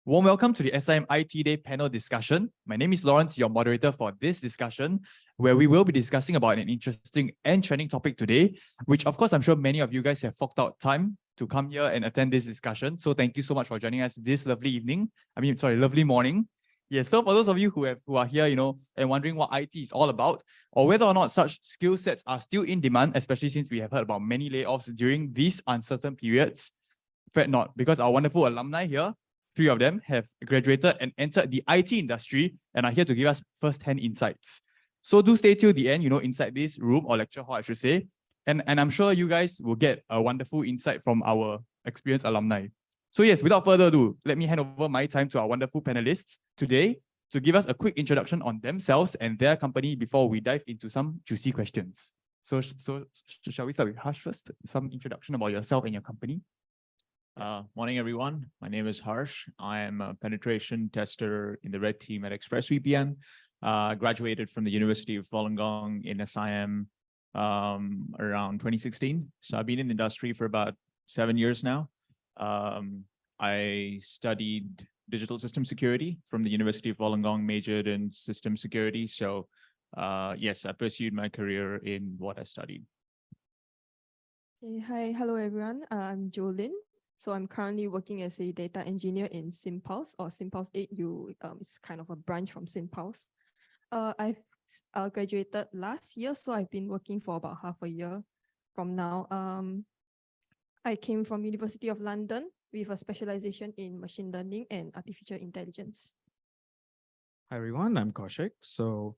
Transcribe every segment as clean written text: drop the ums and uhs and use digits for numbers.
Warm welcome to the SIM IT Day panel discussion. My name is Lawrence, your moderator for this discussion, where we will be discussing about an interesting and trending topic today, which of course I'm sure many of you guys have forked out time to come here and attend this discussion. So thank you so much for joining us this lovely lovely morning. Yes, so for those of you who are here, and wondering what IT is all about, or whether or not such skill sets are still in demand, especially since we have heard about many layoffs during these uncertain periods, fret not, because our wonderful alumni here, 3 of them, have graduated and entered the IT industry and are here to give us first-hand insights. So do stay till the end, inside this room or lecture hall, I should say. And I'm sure you guys will get a wonderful insight from our experienced alumni. So yes, without further ado, let me hand over my time to our wonderful panelists today to give us a quick introduction on themselves and their company before we dive into some juicy questions. So shall we start with Harsh first? Some introduction about yourself and your company. Morning, everyone. My name is Harsh. I am a penetration tester in the red team at ExpressVPN. Graduated from the University of Wollongong in SIM around 2016. So I've been in the industry for about 7 years now. I studied digital system security from the University of Wollongong, majored in system security. So yes, I pursued my career in what I studied. Hi, hello everyone. I'm Jolyn. So I'm currently working as a data engineer in SimPulse or SimPulse 8. It's kind of a branch from SimPulse. I've graduated last year, so I've been working for about half a year from now. I came from University of London with a specialization in machine learning and artificial intelligence. Hi everyone, I'm Kaushik. So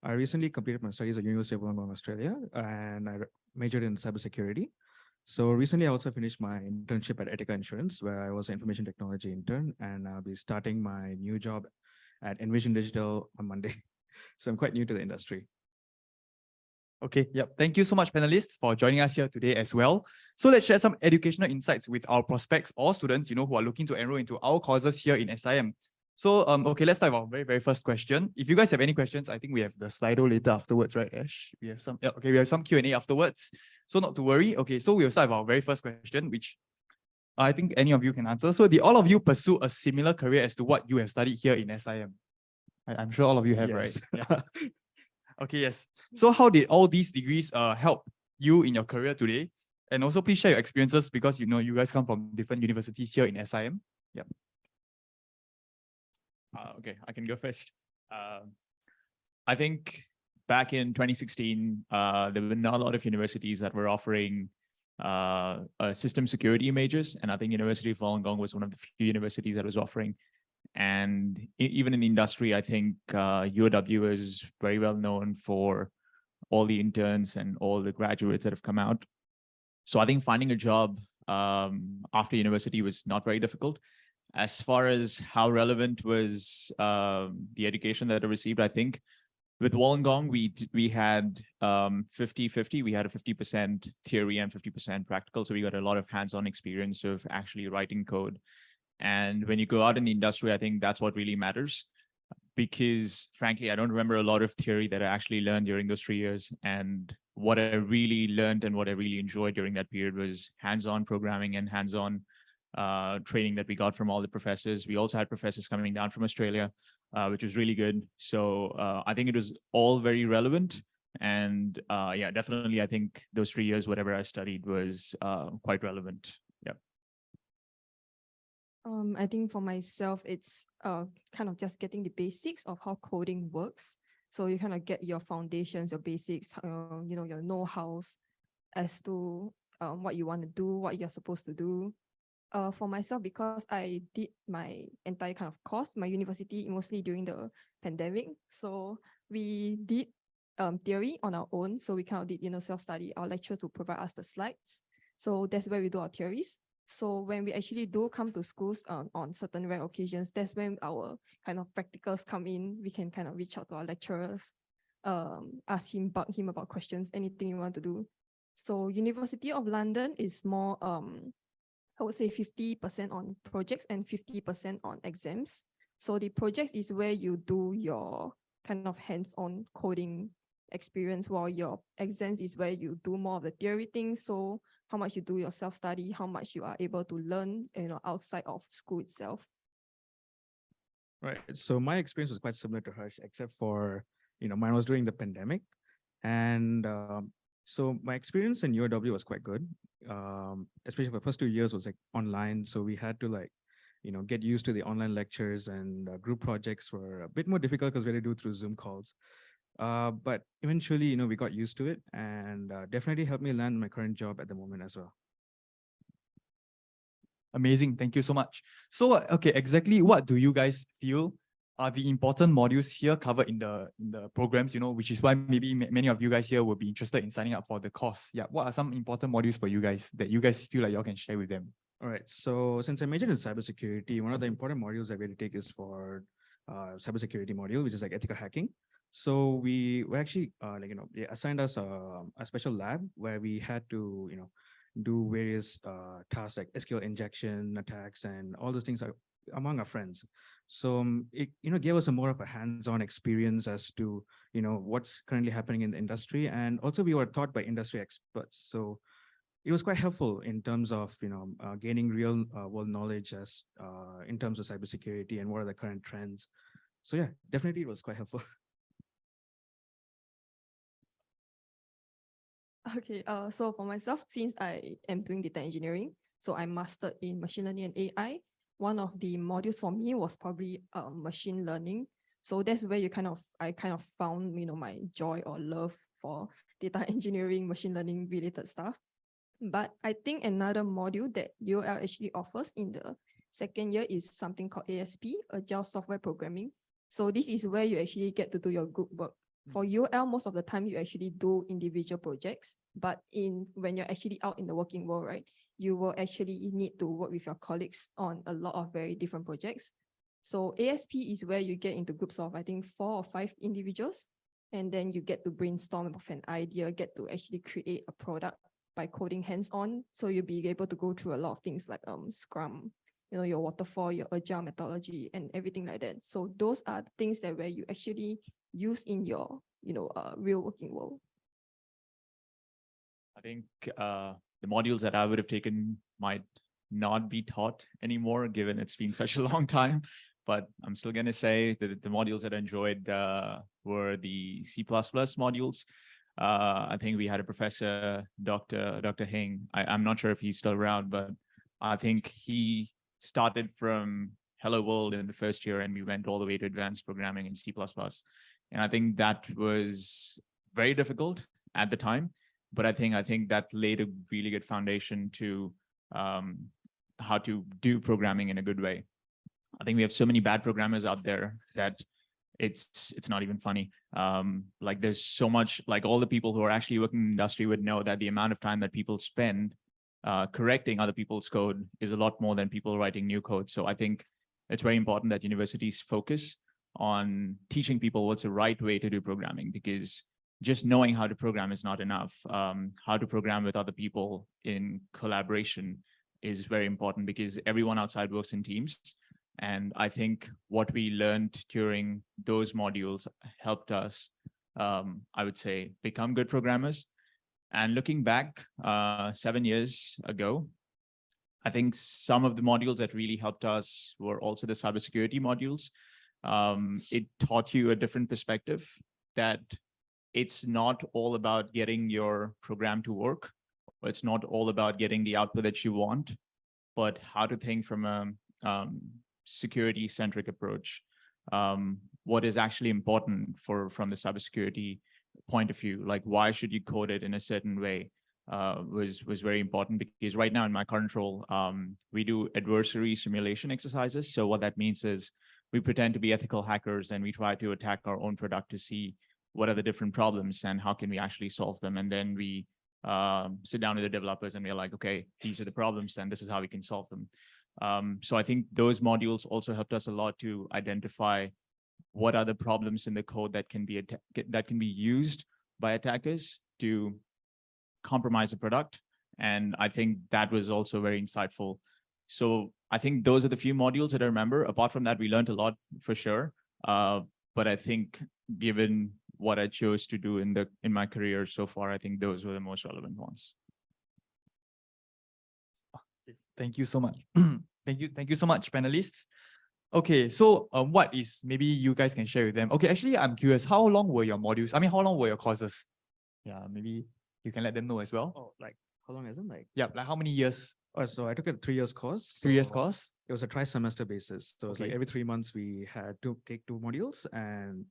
I recently completed my studies at University of Wollongong, Australia, and I majored in cybersecurity. So recently I also finished my internship at Etica Insurance, where I was an information technology intern, and I'll be starting my new job at Envision Digital on Monday. So I'm quite new to the industry. Okay, yep. Thank you so much, panelists, for joining us here today as well. So let's share some educational insights with our prospects or students, who are looking to enroll into our courses here in SIM. So, okay, let's start with our very, very first question. If you guys have any questions, I think we have the Slido later afterwards, right, Ash? We have some, we have some Q&A afterwards. So not to worry. Okay, so we'll start with our very first question, which I think any of you can answer. So did all of you pursue a similar career as to what you have studied here in SIM? I'm sure all of you have, Yes. right? Yeah. Okay, yes. So how did all these degrees help you in your career today? And also please share your experiences because you guys come from different universities here in SIM. Yep. Okay, I can go first. I think back in 2016, there were not a lot of universities that were offering system security majors. And I think University of Wollongong was one of the few universities that was offering. And even in the industry, I think UOW is very well known for all the interns and all the graduates that have come out. So I think finding a job after university was not very difficult. As far as how relevant was the education that I received, I think with Wollongong, we had 50-50. We had a 50% theory and 50% practical. So we got a lot of hands-on experience of actually writing code. And when you go out in the industry, I think that's what really matters. Because frankly, I don't remember a lot of theory that I actually learned during those 3 years. And what I really learned and what I really enjoyed during that period was hands-on programming and hands-on training that we got from all the professors. We also had professors coming down from Australia, which was really good. So I think it was all very relevant. And yeah, definitely, I think those 3 years, whatever I studied was quite relevant. Yeah. I think for myself, it's kind of just getting the basics of how coding works. So you kind of get your foundations, your basics, your know-hows as to what you want to do, what you're supposed to do. For myself, because I did my entire kind of course, my university, mostly during the pandemic. So we did theory on our own. So we kind of did, self-study. Our lecturer to provide us the slides. So that's where we do our theories. So when we actually do come to schools on certain rare occasions, that's when our kind of practicals come in. We can kind of reach out to our lecturers, bug him about questions, anything you want to do. So University of London is more, I would say 50% on projects and 50% on exams. So the projects is where you do your kind of hands-on coding experience, while your exams is where you do more of the theory things. So how much you do your self-study, how much you are able to learn, outside of school itself. Right. So my experience was quite similar to Harsh, except for, mine was during the pandemic. And so my experience in UW was quite good. Especially for the first 2 years was like online. So we had to get used to the online lectures, and group projects were a bit more difficult because we had to do through Zoom calls. But eventually, we got used to it, and definitely helped me land my current job at the moment as well. Amazing. Thank you so much. So, okay, exactly what do you guys feel are the important modules here covered in the programs, which is why maybe many of you guys here will be interested in signing up for the course. Yeah, what are some important modules for you guys that you guys feel like y'all can share with them? All right. So since I majored in cybersecurity, one of the important modules I really take is for cybersecurity module, which is like ethical hacking. So we actually they assigned us a special lab where we had to do various tasks like SQL injection attacks and all those things among our friends. So it gave us a more of a hands-on experience as to what's currently happening in the industry, and also we were taught by industry experts. So it was quite helpful in terms of gaining real world knowledge as in terms of cybersecurity and what are the current trends. So yeah, definitely it was quite helpful. Okay, so for myself, since I am doing data engineering, so I mastered in machine learning and AI. One of the modules for me was probably machine learning. So that's where I kind of found my joy or love for data engineering, machine learning related stuff. But I think another module that UL actually offers in the second year is something called ASP, Agile Software Programming. So this is where you actually get to do your group work. For UL, most of the time you actually do individual projects, but when you're actually out in the working world, right, you will actually need to work with your colleagues on a lot of very different projects. So ASP is where you get into groups of, I think, 4 or 5 individuals, and then you get to brainstorm of an idea, get to actually create a product by coding hands-on. So you'll be able to go through a lot of things like Scrum, your waterfall, your agile methodology, and everything like that. So those are things that where you actually use in your real working world. I think the modules that I would have taken might not be taught anymore, given it's been such a long time. But I'm still going to say that the modules that I enjoyed were the C++ modules. I think we had a professor, Dr. Hing. I'm not sure if he's still around, but I think he started from Hello World in the first year, and we went all the way to advanced programming in C++. And I think that was very difficult at the time, but I think that laid a really good foundation to how to do programming in a good way. I think we have so many bad programmers out there that it's not even funny. Like there's so much, like all the people who are actually working in the industry would know that the amount of time that people spend correcting other people's code is a lot more than people writing new code. So I think it's very important that universities focus on teaching people what's the right way to do programming, because just knowing how to program is not enough. How to program with other people in collaboration is very important, because everyone outside works in teams. And I think what we learned during those modules helped us, I would say, become good programmers. And looking back 7 years ago, I think some of the modules that really helped us were also the cybersecurity modules. It taught you a different perspective, that it's not all about getting your program to work, or it's not all about getting the output that you want, but how to think from a security-centric approach. What is actually important from the cybersecurity point of view, like why should you code it in a certain way, was very important, because right now in my current role, we do adversary simulation exercises. So what that means is we pretend to be ethical hackers and we try to attack our own product to see what are the different problems and how can we actually solve them. And then we sit down with the developers and we're like, okay, these are the problems and this is how we can solve them. So I think those modules also helped us a lot to identify what are the problems in the code that can be used by attackers to compromise the product. And I think that was also very insightful. So I think those are the few modules that I remember. Apart from that, we learned a lot for sure. But I think given what I chose to do in my career so far, I think those were the most relevant ones. Thank you so much. Thank you so much, panelists. Okay, so what is, maybe you guys can share with them. Okay, actually, I'm curious, how long were your modules? I mean, how long were your courses? Yeah, maybe you can let them know as well. Oh, like how long is it? Like, Yeah, like how many years? oh, so I took a 3 years course. 3 years so course? It was a tri-semester basis. So it was like Okay. every 3 months we had to take 2 modules, and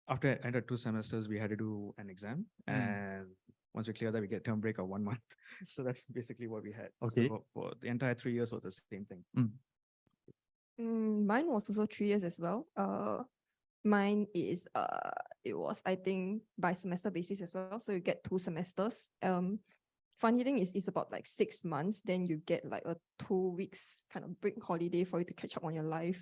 after I entered 2 semesters, we had to do an exam. And once we clear that, we get term break of 1 month. So that's basically what we had. Okay. So for the entire 3 years was the same thing. Mine was also 3 years as well. Mine is it was, I think, by semester basis as well. So you get 2 semesters. Funny thing is it's about like 6 months. Then you get like a 2 weeks kind of break holiday for you to catch up on your life.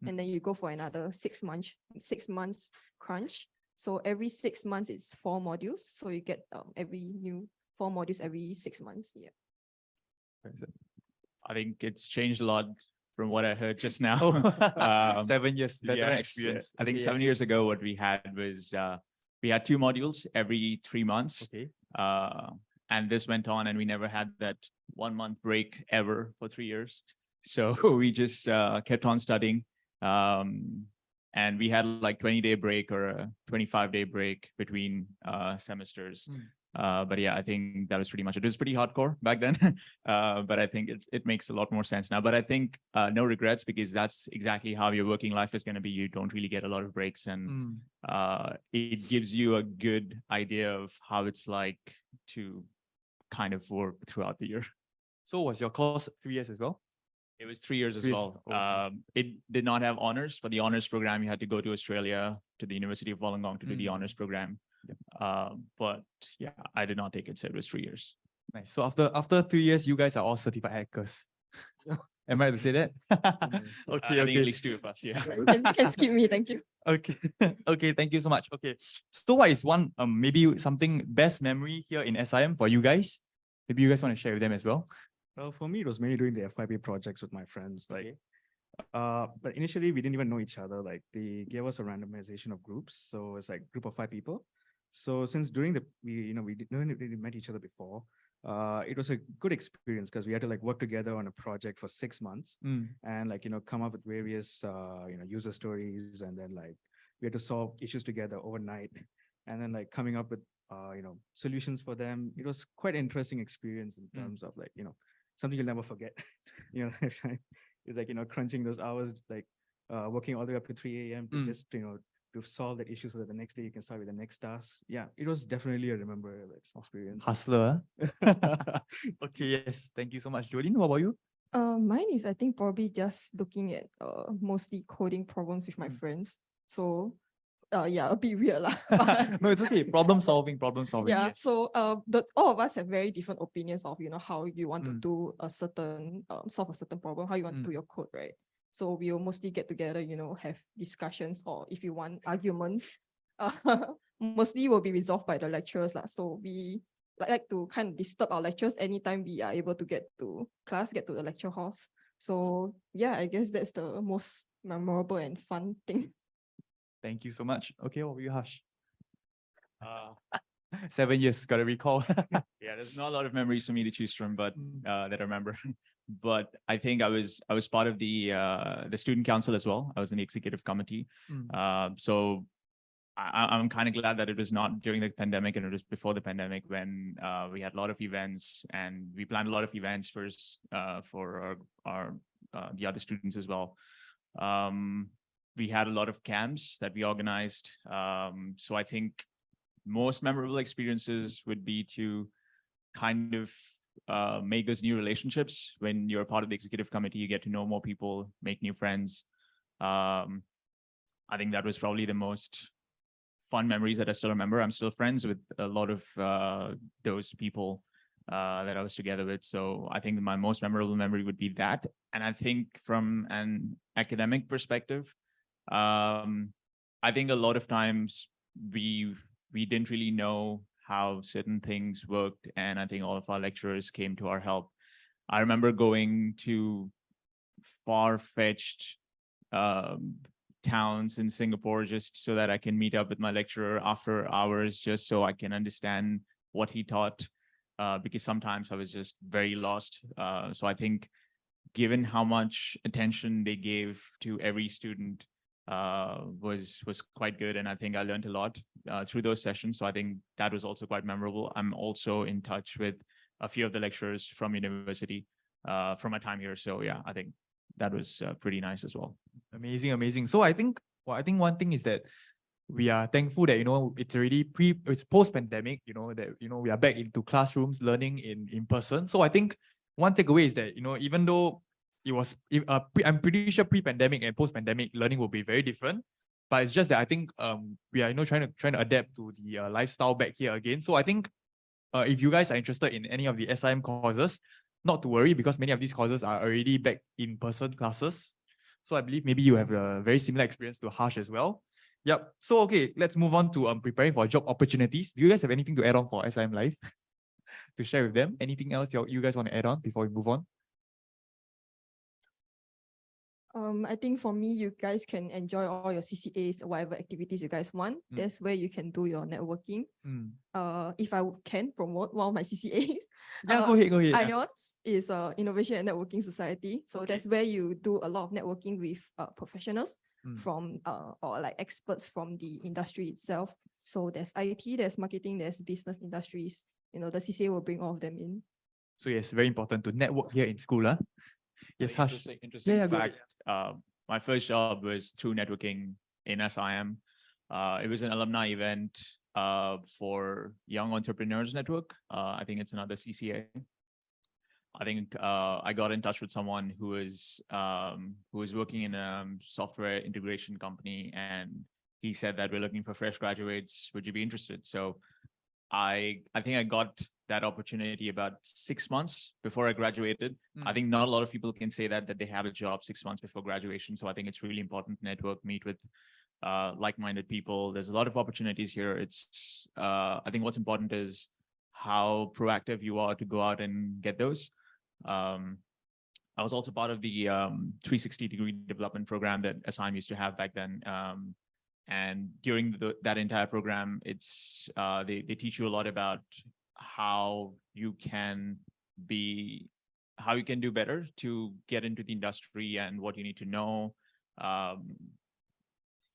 And then you go for another 6 months crunch. So every 6 months it's 4 modules. So you get every new 4 modules every 6 months. Yeah. I think it's changed a lot from what I heard just now. Oh, Um, 7 years, veteran yes, experience. I think Okay, 7 yes. years ago, what we had was we had 2 modules every 3 months. Okay. And this went on, and we never had that 1 month break ever for 3 years. So we just kept on studying. And we had like 20-day break or a 25-day break between semesters. But yeah, I think that was pretty much it. It was pretty hardcore back then, but I think it makes a lot more sense now. But I think no regrets, because that's exactly how your working life is going to be. You don't really get a lot of breaks, and it gives you a good idea of how it's like to kind of work throughout the year. So was your course 3 years as well? It was 3 years as 3 years, well. okay. It did not have honors. For the honors program, you had to go to Australia, to the University of Wollongong to do the honors program. But yeah, I did not take it, so it was 3 years. Nice. So after 3 years, you guys are all certified hackers. Am I right to say that? Okay, I think at okay. least 2 of us, yeah. You can skip me, thank you. Okay. Okay, thank you so much. Okay. So what is one maybe something best memory here in SIM for you guys? Maybe you guys want to share with them as well. Well, for me, it was mainly doing the FYP projects with my friends. Like, but initially we didn't even know each other. Like, they gave us a randomization of groups, so it's like group of 5 people. So since during we didn't really met each other before, it was a good experience because we had to like work together on a project for 6 months and like come up with various user stories, and then like we had to solve issues together overnight, and then like coming up with solutions for them. It was quite an interesting experience in terms of like something you'll never forget. It's like crunching those hours, like working all the way up to 3 a.m. to just to solve that issue so that the next day you can start with the next task. Yeah, it was definitely a rememberable experience. Hustler. Huh? Okay, yes. Thank you so much. Jolene, what about you? Mine is, I think, probably just looking at mostly coding problems with my friends. So yeah, a bit weird lah. No, it's okay. Problem solving. Yeah, Yes. so all of us have very different opinions of how you want to do a certain solve a certain problem, how you want to do your code, right? So we will mostly get together, have discussions, or if you want arguments, mostly will be resolved by the lecturers lah. So we like to kind of disturb our lecturers anytime we are able to get to class, get to the lecture halls. So yeah, I guess that's the most memorable and fun thing. Thank you so much. Okay, what were you, Harsh? 7 years, gotta recall. Yeah, there's not a lot of memories for me to choose from, but that I remember. But I think I was part of the student council as well. I was in the executive committee. So I'm kind of glad that it was not during the pandemic, and it was before the pandemic, when we had a lot of events, and we planned a lot of events for our the other students as well. We had a lot of camps that we organized. So I think most memorable experiences would be to kind of make those new relationships. When you're part of the executive committee, you get to know more people, make new friends. I think that was probably the most fun memories that I still remember. I'm still friends with a lot of those people that I was together with. So I think my most memorable memory would be that. And I think from an academic perspective, I think a lot of times we didn't really know how certain things worked, and I think all of our lecturers came to our help. I remember going to far-fetched towns in Singapore just so that I can meet up with my lecturer after hours, just so I can understand what he taught, because sometimes I was just very lost. So I think given how much attention they gave to every student, was quite good. And I think I learned a lot through those sessions. So I think that was also quite memorable. I'm also in touch with a few of the lecturers from university from my time here. So yeah, I think that was pretty nice as well. Amazing, amazing. So I think one thing is that we are thankful that it's already it's post-pandemic, that we are back into classrooms learning in person. So I think one takeaway is that even though it was I'm pretty sure pre-pandemic and post-pandemic learning will be very different, but it's just that I think we are trying to adapt to the lifestyle back here again. So I think if you guys are interested in any of the SIM courses, not to worry, because many of these courses are already back in person classes. So I believe maybe you have a very similar experience to Harsh as well. Yep. So okay, let's move on to preparing for job opportunities. Do you guys have anything to add on for SIM Live to share with them? Anything else you guys want to add on before we move on? I think for me, you guys can enjoy all your CCAs, whatever activities you guys want. That's where you can do your networking. If I can promote one of my CCAs, Yeah, go ahead. IONS is Innovation and Networking Society. So that's where you do a lot of networking with professionals from or like experts from the industry itself. So there's IT, there's marketing, there's business industries. The CCA will bring all of them in. So yes, very important to network here in school. Yes, Harsh. Interesting fact. My first job was through networking in SIM. It was an alumni event for Young Entrepreneurs Network. I think it's another CCA. I think I got in touch with someone who was working in a software integration company, and he said that we're looking for fresh graduates. Would you be interested? So I think I got that opportunity about 6 months before I graduated. I think not a lot of people can say that they have a job 6 months before graduation. So I think it's really important to network, meet with like-minded people. There's a lot of opportunities here. It's I think what's important is how proactive you are to go out and get those. I was also part of the 360-degree development program that SIM used to have back then. And during that entire program, it's they teach you a lot about how you can do better to get into the industry and what you need to know,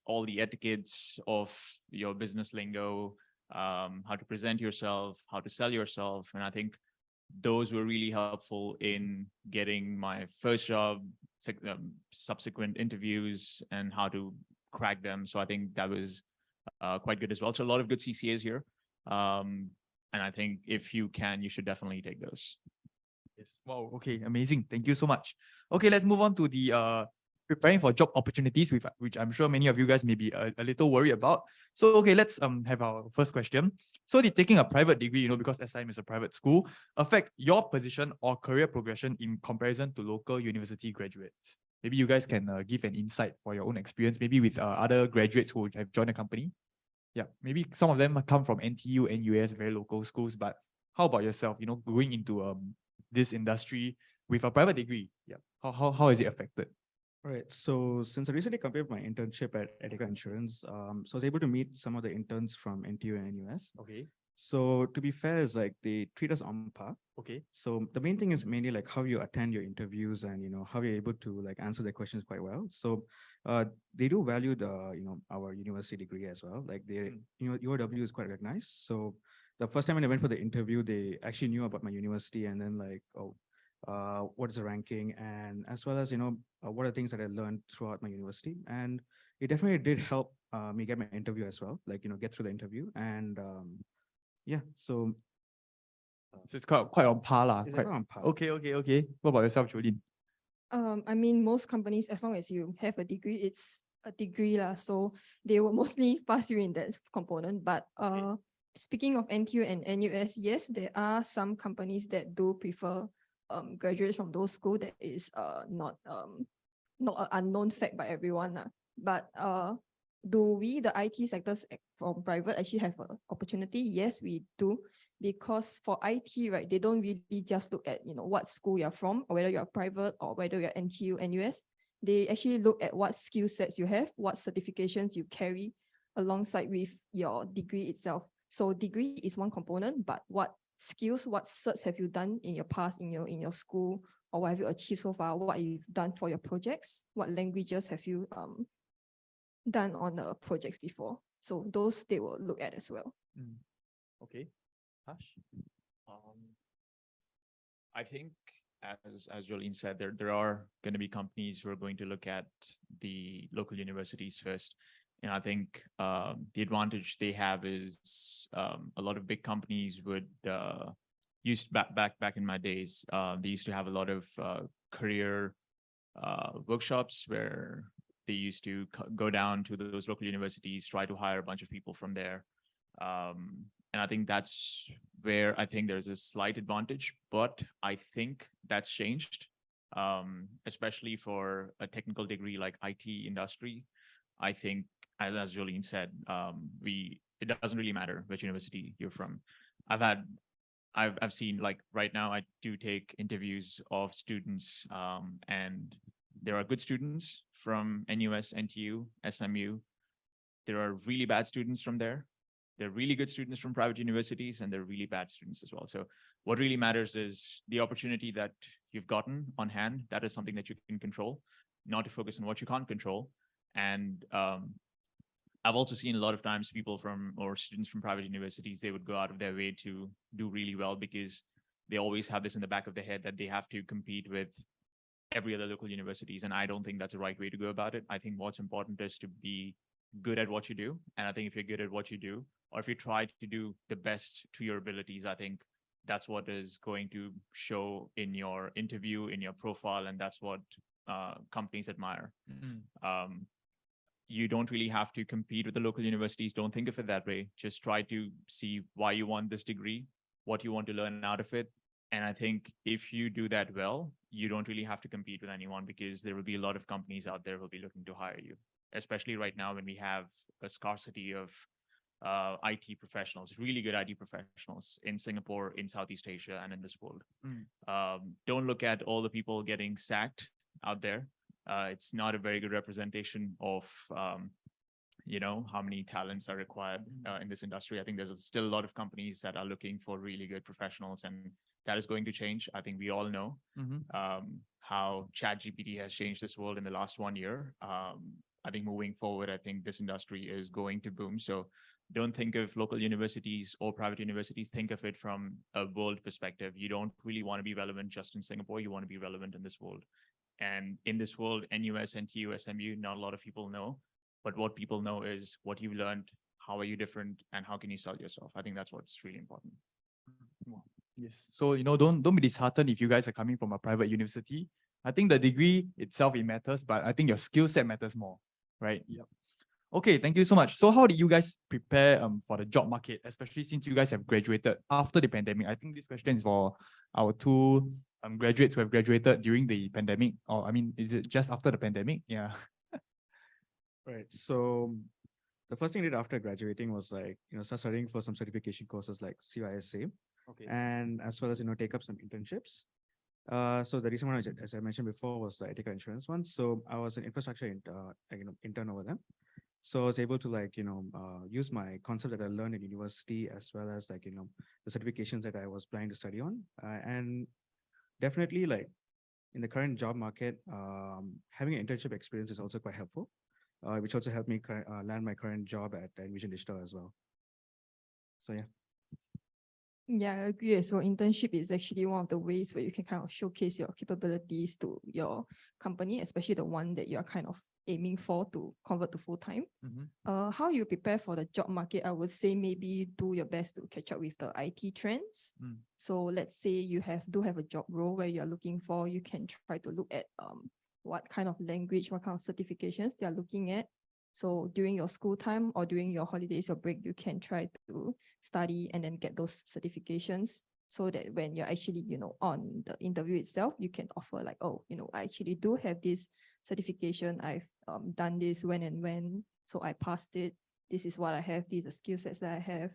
all the etiquettes of your business lingo, how to present yourself, how to sell yourself. And I think those were really helpful in getting my first job, subsequent interviews, and how to crack them. So I think that was quite good as well. So a lot of good CCAs here. And I think if you can, you should definitely take those. Yes. Wow. Okay. Amazing. Thank you so much. Okay, let's move on to the preparing for job opportunities, which I'm sure many of you guys may be a little worried about. So okay, let's have our first question. So did taking a private degree, because SIM is a private school, affect your position or career progression in comparison to local university graduates? Maybe you guys can give an insight for your own experience, maybe with other graduates who have joined the company. Yeah, maybe some of them come from NTU, NUS, very local schools, but how about yourself, going into this industry with a private degree? Yeah, how is it affected? All right. So since I recently completed my internship at Ethica Insurance, so I was able to meet some of the interns from NTU and NUS. Okay. So to be fair, is like they treat us on par. Okay. So the main thing is mainly like how you attend your interviews and how you're able to like answer their questions quite well. So they do value the our university degree as well. Like they UOW is quite recognized. So the first time when I went for the interview, they actually knew about my university, and then like, what is the ranking, and as well as what are things that I learned throughout my university. And it definitely did help me get my interview as well, like get through the interview. And yeah, so it's quite on par lah. Quite on par. Okay. What about yourself, Jolene? I mean, most companies, as long as you have a degree, it's a degree lah. So they will mostly pass you in that component. But speaking of NTU and NUS, yes, there are some companies that do prefer graduates from those schools. That is not an unknown fact by everyone lah. But do we, the IT sectors from private, actually have an opportunity? Yes, we do. Because for IT, right, they don't really just look at, what school you're from, or whether you're private or whether you're NTU, NUS. They actually look at what skill sets you have, what certifications you carry alongside with your degree itself. So degree is one component, but what skills, what certs have you done in your past, in your school, or what have you achieved so far, what you've done for your projects, what languages have you done on the projects before. So those they will look at as well. Okay. Harsh? I think, as Jolene said, there are going to be companies who are going to look at the local universities first. And I think the advantage they have is a lot of big companies would used back in my days. They used to have a lot of career workshops where they used to go down to those local universities, try to hire a bunch of people from there. And I think that's where I think there's a slight advantage, but I think that's changed, especially for a technical degree like IT industry. I think, as Jolene said, it doesn't really matter which university you're from. I've seen, like right now, I do take interviews of students, and there are good students from NUS, NTU, SMU. There are really bad students from there. There are really good students from private universities, and there are really bad students as well. So what really matters is the opportunity that you've gotten on hand. That is something that you can control, not to focus on what you can't control. And I've also seen a lot of times people or students from private universities, they would go out of their way to do really well because they always have this in the back of their head that they have to compete with every other local universities. And I don't think that's the right way to go about it. I think what's important is to be good at what you do. And I think if you're good at what you do, or if you try to do the best to your abilities, I think that's what is going to show in your interview, in your profile, and that's what companies admire. You don't really have to compete with the local universities. Don't think of it that way. Just try to see why you want this degree, what you want to learn out of it. And I think if you do that well, you don't really have to compete with anyone because there will be a lot of companies out there who will be looking to hire you, especially right now when we have a scarcity of IT professionals, really good IT professionals in Singapore, in Southeast Asia, and in this world. Don't look at all the people getting sacked out there. It's not a very good representation of, how many talents are required in this industry. I think there's still a lot of companies that are looking for really good professionals, and that is going to change. I think we all know how ChatGPT has changed this world in the last 1 year. I think moving forward, I think this industry is going to boom. So don't think of local universities or private universities. Think of it from a world perspective. You don't really want to be relevant just in Singapore. You want to be relevant in this world. And in this world, NUS, NTU, SMU, not a lot of people know. But what people know is what you've learned, how are you different, and how can you sell yourself? I think that's what's really important. Yes. So, don't be disheartened if you guys are coming from a private university. I think the degree itself, it matters, but I think your skill set matters more, right? Yep. Okay, thank you so much. So how did you guys prepare for the job market, especially since you guys have graduated after the pandemic? I think this question is for our two graduates who have graduated during the pandemic, or is it just after the pandemic? Yeah. Right. So the first thing I did after graduating was start studying for some certification courses like CYSA, and as well as take up some internships. So the reason why, as I mentioned before, was the ethical insurance one. So I was an infrastructure intern over them. So I was able to use my concept that I learned in university as well as the certifications that I was planning to study on, and definitely in the current job market, having an internship experience is also quite helpful, which also helped me land my current job at Envision Digital as well. So yeah. Yeah, I agree. So internship is actually one of the ways where you can kind of showcase your capabilities to your company, especially the one that you are kind of aiming for to convert to full-time. How you prepare for the job market, I would say maybe do your best to catch up with the IT trends. So let's say you do have a job role where you're looking for, you can try to look at what kind of language, what kind of certifications they are looking at. So during your school time or during your holidays or break, you can try to study and then get those certifications so that when you're actually, on the interview itself, you can offer I actually do have this certification. I've done this when and when, so I passed it. This is what I have. These are skill sets that I have.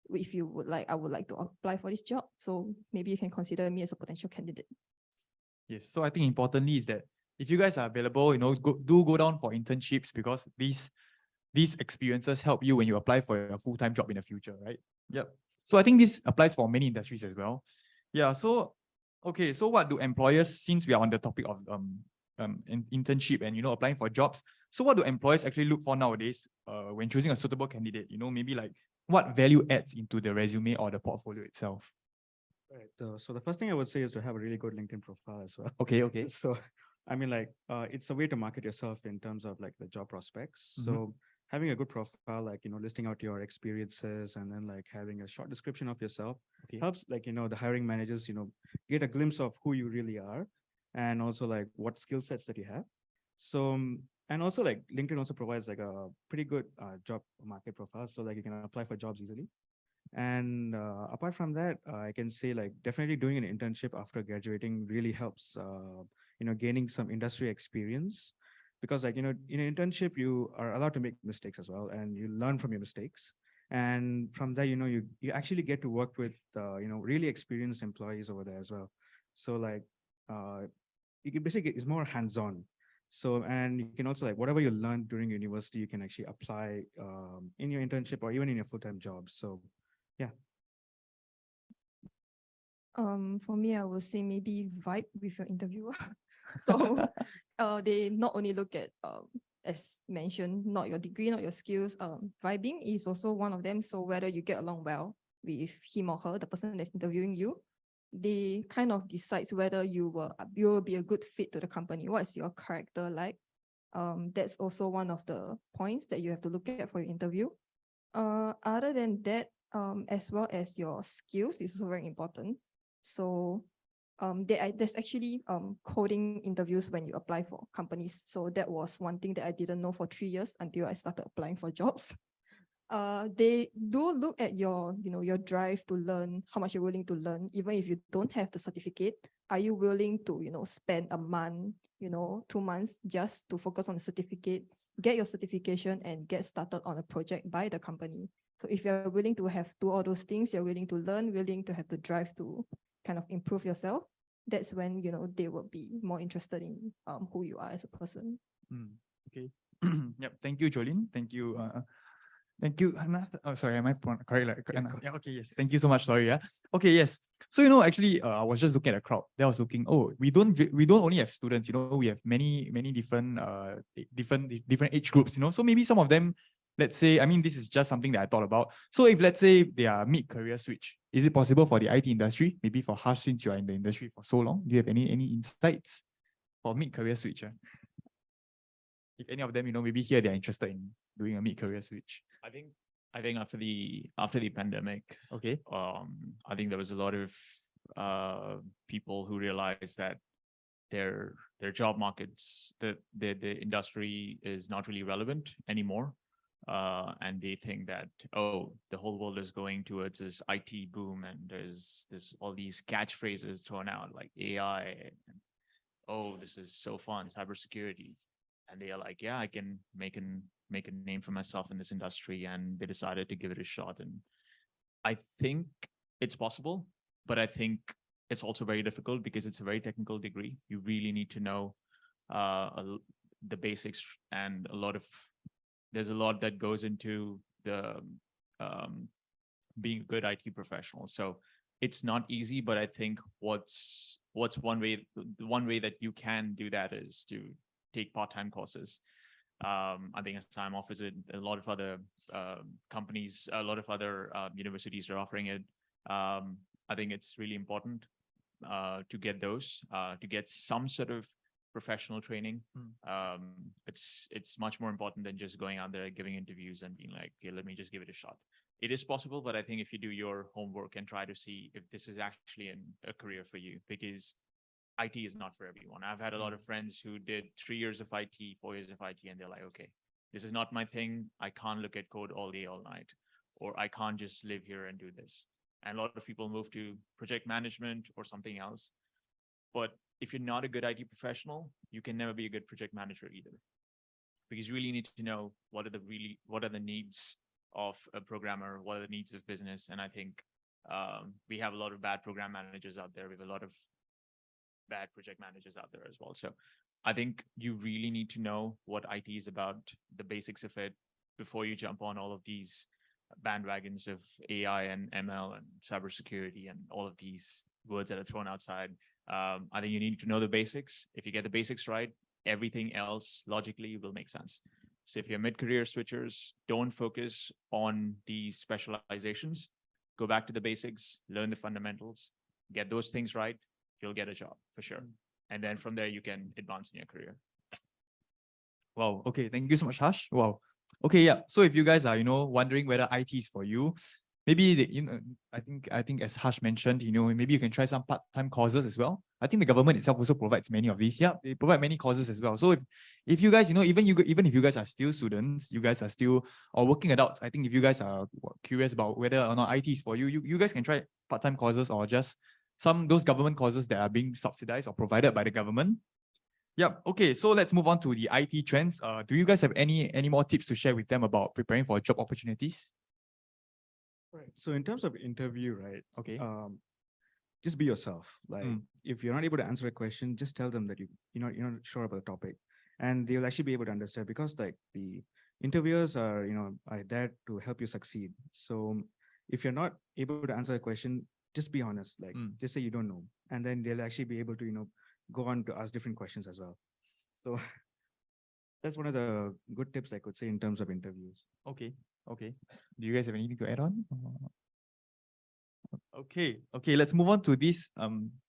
If you would like, I would like to apply for this job. So maybe you can consider me as a potential candidate. Yes. So I think importantly is that if you guys are available, go down for internships because these experiences help you when you apply for a full-time job in the future, right? Yep. So I think this applies for many industries as well. Yeah. So Okay, so what do employers, since we are on the topic of internship and applying for jobs, so what do employers actually look for nowadays when choosing a suitable candidate? Maybe like what value adds into the resume or the portfolio itself? Right. So the first thing I would say is to have a really good LinkedIn profile as well. Okay, okay. So, I mean, like, it's a way to market yourself in terms of like the job prospects. Mhm. So having a good profile, like, listing out your experiences and then like having a short description of yourself Okay. helps like, the hiring managers, get a glimpse of who you really are and also like what skill sets that you have. So, and also like LinkedIn also provides like a pretty good job market profile. So like you can apply for jobs easily. And apart from that, I can say like definitely doing an internship after graduating really helps, gaining some industry experience because like, in an internship, you are allowed to make mistakes as well and you learn from your mistakes. And from there, you actually get to work with, really experienced employees over there as well. So like, uh, you can basically, it's more hands-on. So, and you can also like whatever you learn during university, you can actually apply in your internship or even in your full-time jobs. So yeah. For me, I would say maybe vibe with your interviewer. So they not only look at as mentioned, not your degree, not your skills. Vibing is also one of them. So whether you get along well with him or her, the person that's interviewing you, they kind of decides whether you will be a good fit to the company. What's your character like? That's also one of the points that you have to look at for your interview. Other than that, as well as your skills is also very important. So there's actually coding interviews when you apply for companies. So that was one thing that I didn't know for 3 years until I started applying for jobs. They do look at your drive to learn, how much you're willing to learn, even if you don't have the certificate. Are you willing to, spend a month, 2 months just to focus on the certificate, get your certification and get started on a project by the company? So if you're willing to do all those things, you're willing to learn, willing to have the drive to kind of improve yourself, that's when, they will be more interested in who you are as a person. Okay. Yep. Thank you, Jolene. Thank you. Thank you, Hannah. Oh, sorry, am I correct? Like, Yeah, Hannah? correct. Yeah, okay, yes. Thank you so much. Sorry, yeah. Okay, yes. So, actually, I was just looking at the crowd. Then I was looking, oh, we don't only have students, we have many different different age groups, So maybe some of them, let's say, I mean, this is just something that I thought about. So if let's say they are mid-career switch, is it possible for the IT industry? Maybe for Harsh, since you are in the industry for so long, do you have any insights for mid-career switch? If any of them, maybe here they're interested in doing a mid-career switch. I think after the pandemic, Okay. I think there was a lot of people who realized that their job markets, the industry is not really relevant anymore. And they think that, oh, the whole world is going towards this IT boom and there's all these catchphrases thrown out like AI and, oh, this is so fun, cybersecurity. And they are like, yeah, I can make a name for myself in this industry. And they decided to give it a shot. And I think it's possible, but I think it's also very difficult because it's a very technical degree. You really need to know the basics, and there's a lot that goes into the being a good IT professional. So it's not easy, but I think what's one way that you can do that is to take part-time courses. I think SIM offers it. A lot of other companies, a lot of other universities are offering it. I think it's really important to get those, to get some sort of professional training. It's much more important than just going out there, giving interviews and being like, okay, let me just give it a shot. It is possible, but I think if you do your homework and try to see if this is actually a career for you, because IT is not for everyone. I've had a lot of friends who did 3 years of IT, 4 years of IT, and they're like, okay, this is not my thing. I can't look at code all day, all night, or I can't just live here and do this. And a lot of people move to project management or something else. But if you're not a good IT professional, you can never be a good project manager either, because you really need to know what are the needs of a programmer, what are the needs of business. And I think we have a lot of bad program managers out there. We have a lot of bad project managers out there as well. So I think you really need to know what IT is about, the basics of it, before you jump on all of these bandwagons of AI and ML and cybersecurity and all of these words that are thrown outside. I think you need to know the basics. If you get the basics right, everything else logically will make sense. So if you're mid-career switchers, don't focus on these specializations. Go back to the basics, learn the fundamentals, get those things right, you'll get a job for sure. And then from there, you can advance in your career. Wow. Okay. Thank you so much, Harsh. Wow. Okay. Yeah. So if you guys are, wondering whether IT is for you, maybe I think as Harsh mentioned, maybe you can try some part-time courses as well. I think the government itself also provides many of these. Yeah, they provide many courses as well. So if you guys, even if you guys are still students, you guys are still or working adults, I think if you guys are curious about whether or not IT is for you, you guys can try part-time courses or just those government courses that are being subsidized or provided by the government. Yep. Okay. So let's move on to the IT trends. Do you guys have any more tips to share with them about preparing for job opportunities? Right. So in terms of interview, right? Okay. Just be yourself. Like Mm. if you're not able to answer a question, just tell them that you're not sure about the topic, and they'll actually be able to understand, because like the interviewers are there to help you succeed. So if you're not able to answer a question, just be honest. Like just say you don't know, and then they'll actually be able to go on to ask different questions as well. So that's one of the good tips I could say in terms of interviews. Okay. Okay. Do you guys have anything to add on? Okay. Okay. Let's move on to this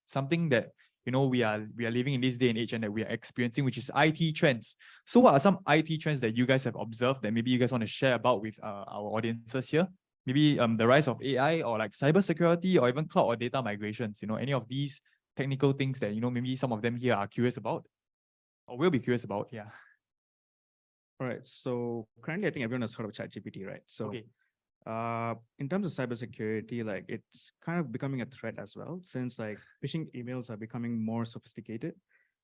something that we are living in this day and age and that we are experiencing, which is IT trends. So what are some IT trends that you guys have observed that maybe you guys want to share about with our audiences here? Maybe the rise of AI or like cybersecurity or even cloud or data migrations. Any of these technical things that maybe some of them here are curious about or will be curious about. Yeah. All right. So currently, I think everyone has heard of ChatGPT, right? So Okay. in terms of cybersecurity, like it's kind of becoming a threat as well, since like phishing emails are becoming more sophisticated.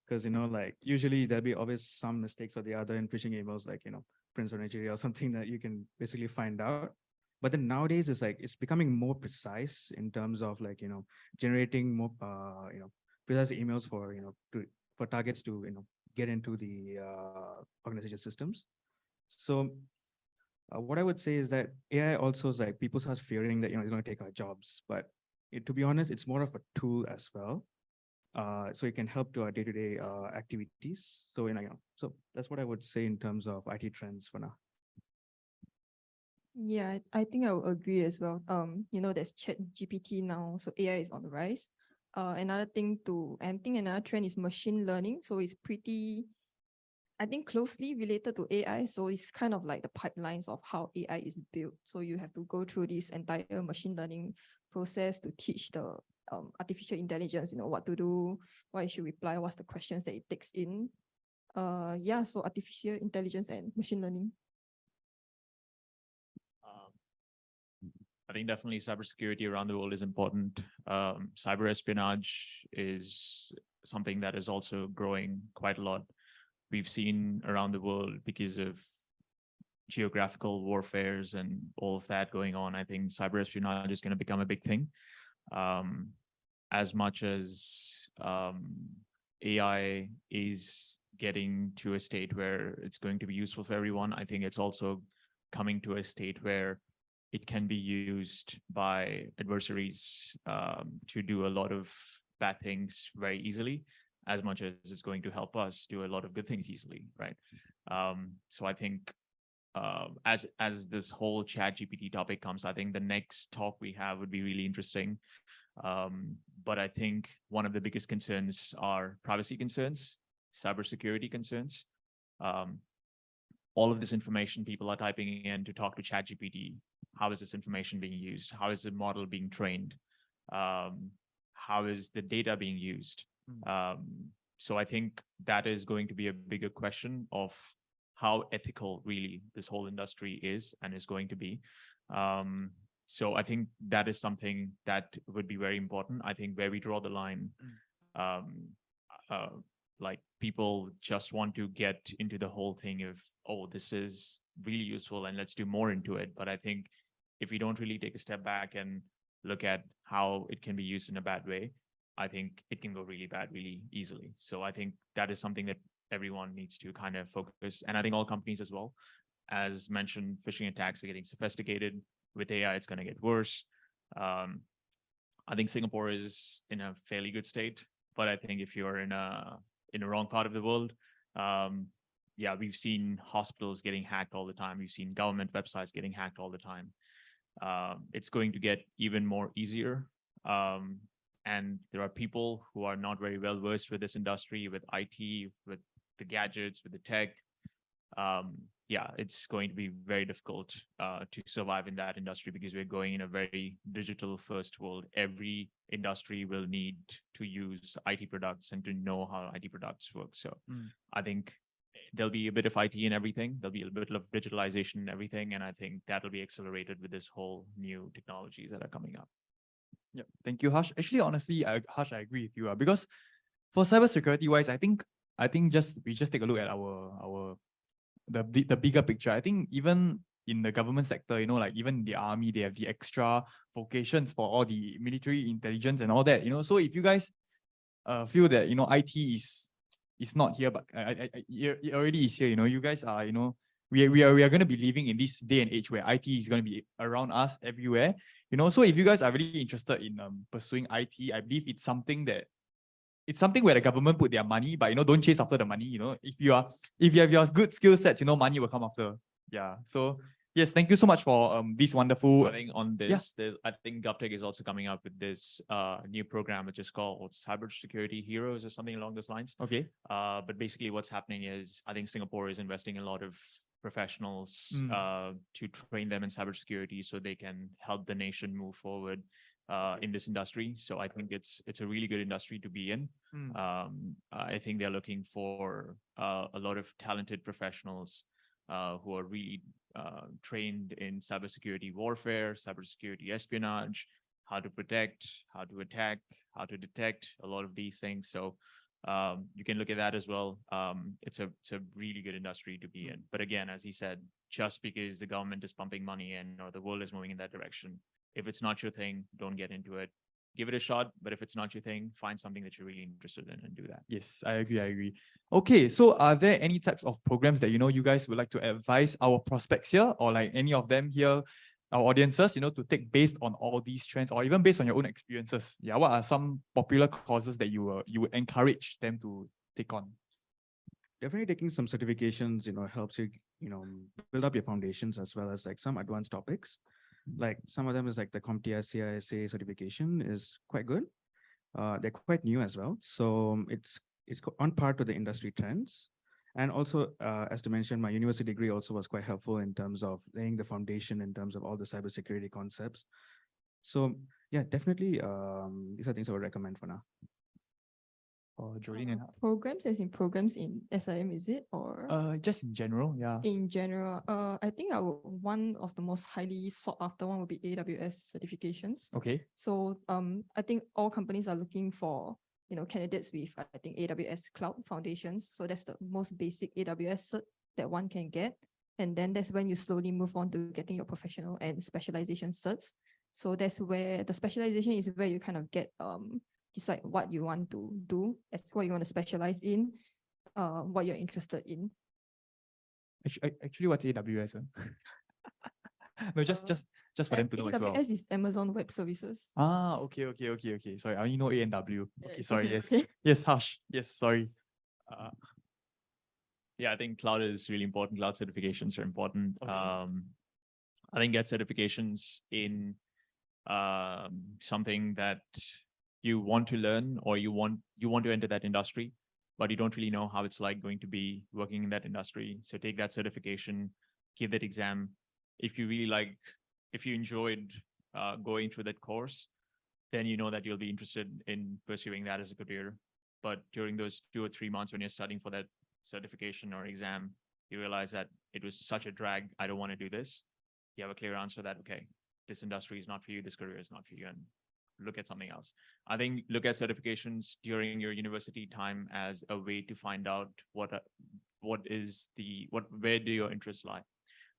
Because like usually there'll be always some mistakes or the other in phishing emails, like Prince of Nigeria or something that you can basically find out. But then nowadays it's becoming more precise in terms of like generating more precise emails for for targets to get into the organization systems. So what I would say is that AI also is like people start fearing that it's going to take our jobs, but to be honest, it's more of a tool as well. So it can help to our day-to-day activities. So so that's what I would say in terms of IT trends for now. Yeah, I think I would agree as well. There's ChatGPT now, so AI is on the rise. Another trend is machine learning. So it's pretty, I think, closely related to AI. So it's kind of like the pipelines of how AI is built. So you have to go through this entire machine learning process to teach the artificial intelligence, what to do, what it should reply, what's the questions that it takes in. So artificial intelligence and machine learning. I think definitely cybersecurity around the world is important. Cyber espionage is something that is also growing quite a lot. We've seen around the world because of geographical warfares and all of that going on. I think cyber espionage is going to become a big thing. As much as AI is getting to a state where it's going to be useful for everyone, I think it's also coming to a state where it can be used by adversaries to do a lot of bad things very easily, as much as it's going to help us do a lot of good things easily, right? So I think as this whole ChatGPT topic comes, I think the next talk we have would be really interesting. But I think one of the biggest concerns are privacy concerns, cybersecurity concerns. All of this information people are typing in to talk to ChatGPT. How is this information being used? How is the model being trained? How is the data being used? So I think that is going to be a bigger question of how ethical really this whole industry is and is going to be. So I think that is something that would be very important. I think where we draw the line, like people just want to get into the whole thing of, oh, this is really useful and let's do more into it. But I think if we don't really take a step back and look at how it can be used in a bad way, I think it can go really bad really easily. So I think that is something that everyone needs to kind of focus. And I think all companies as well. As mentioned, phishing attacks are getting sophisticated. With AI, it's going to get worse. I think Singapore is in a fairly good state But I think if you're in a wrong part of the world, yeah, we've seen hospitals getting hacked all the time. We've seen government websites getting hacked all the time. It's going to get even more easier. And there are people who are not very well versed with this industry, with IT, with the gadgets, with the tech. Yeah, it's going to be very difficult to survive in that industry because we're going in a very digital first world. Every industry will need to use IT products and to know how IT products work. So I think there'll be a bit of IT in everything. There'll be a bit of digitalization in everything. And I think that'll be accelerated with this whole new technologies that are coming up. Yeah, thank you, Harsh. Actually, honestly, Harsh, I agree with you. Because for cybersecurity wise, I think we just take a look at the bigger picture. I think even in the government sector, like even the army, they have the extra vocations for all the military intelligence and all that. So if you guys feel that IT is not here, but it already is here. You guys are we are going to be living in this day and age where IT is going to be around us everywhere. So if you guys are really interested in pursuing IT, I believe it's something where the government put their money, but don't chase after the money. If you have your good skill sets, money will come after. Yeah. So yes, thank you so much for this wonderful. I think on this, I think GovTech is also coming up with this new program which is called Cybersecurity Heroes or something along those lines. Okay. But basically, what's happening is I think Singapore is investing a lot of professionals to train them in cybersecurity so they can help the nation move forward in this industry. So I think it's a really good industry to be in. I think they're looking for a lot of talented professionals who are really trained in cybersecurity warfare, cybersecurity espionage, how to protect, how to attack, how to detect, a lot of these things. So you can look at that as well. It's a really good industry to be in. But again, as he said, just because the government is pumping money in or the world is moving in that direction, if it's not your thing, don't get into it. Give it a shot, but if it's not your thing, find something that you're really interested in and do that. Yes, I agree. Okay, so are there any types of programs that you guys would like to advise our prospects here, or like any of them here, our audiences, to take based on all these trends, or even based on your own experiences? Yeah, what are some popular courses that you would encourage them to take on? Definitely taking some certifications, helps you, build up your foundations as well as like some advanced topics. Like some of them is like the CompTIA CISA certification is quite good. They're quite new as well. So it's on par to the industry trends. And also, as to mention, my university degree also was quite helpful in terms of laying the foundation in terms of all the cybersecurity concepts. So yeah, definitely these are things I would recommend for now. Jolene and programs as in programs in SIM, is it? Or just in general, yeah. in general, I think one of the most highly sought after one would be AWS certifications. Okay. So I think all companies are looking for candidates with I think AWS Cloud Foundations. So that's the most basic AWS cert that one can get, and then that's when you slowly move on to getting your professional and specialization certs. So that's where the specialization is where you kind of get decide what you want to do, as what you want to specialize in, what you're interested in. Actually, what's AWS? No, just for them to know as well. AWS is Amazon Web Services. Ah, okay. Sorry, I only know A&W. Okay, sorry. Yes, okay. yes, Harsh. Yes, sorry. Yeah, I think cloud is really important. Cloud certifications are important. Okay. I think get certifications in something that you want to learn or you want to enter that industry, but you don't really know how it's like going to be working in that industry. So take that certification, give that exam. If you enjoyed going through that course, then you know that you'll be interested in pursuing that as a career. But during those 2 or 3 months when you're studying for that certification or exam, you realize that it was such a drag, I don't want to do this. You have a clear answer that, okay, this industry is not for you, this career is not for you, and look at something else. I think look at certifications during your university time as a way to find out where do your interests lie.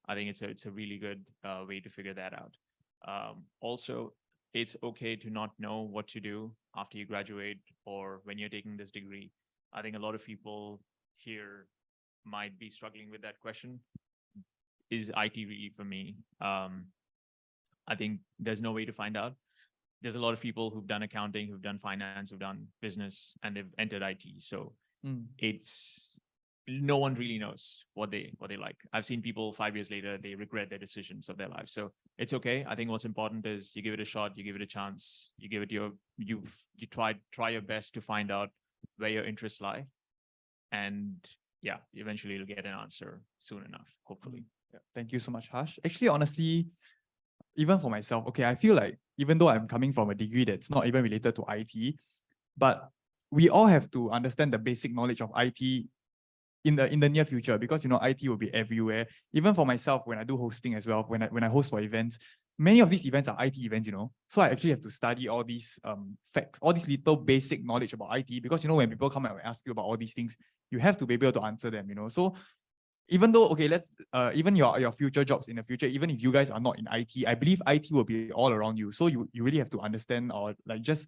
I think it's a really good way to figure that out. Also, it's okay to not know what to do after you graduate or when you're taking this degree. I think a lot of people here might be struggling with that question. Is IT really for me? I think there's no way to find out. there's a lot of people who've done accounting, who've done finance, who've done business, and they've entered IT. So it's no one really knows what they like. I've seen people 5 years later, they regret their decisions of their lives. So it's okay. I think what's important is you give it a shot, you give it a chance, you give it you try your best to find out where your interests lie. And yeah, eventually you'll get an answer soon enough, hopefully. Yeah, thank you so much, Harsh. Actually, honestly, even for myself, okay, I feel like even though I'm coming from a degree that's not even related to IT, but we all have to understand the basic knowledge of IT in the near future, because IT will be everywhere. Even for myself, when I do hosting as well, when I host for events, many of these events are IT events, So I actually have to study all these facts, all these little basic knowledge about IT, because when people come and ask you about all these things, you have to be able to answer them, So even though, okay, let's even your future jobs in the future, even if you guys are not in IT, I believe IT will be all around you. So you really have to understand, or like just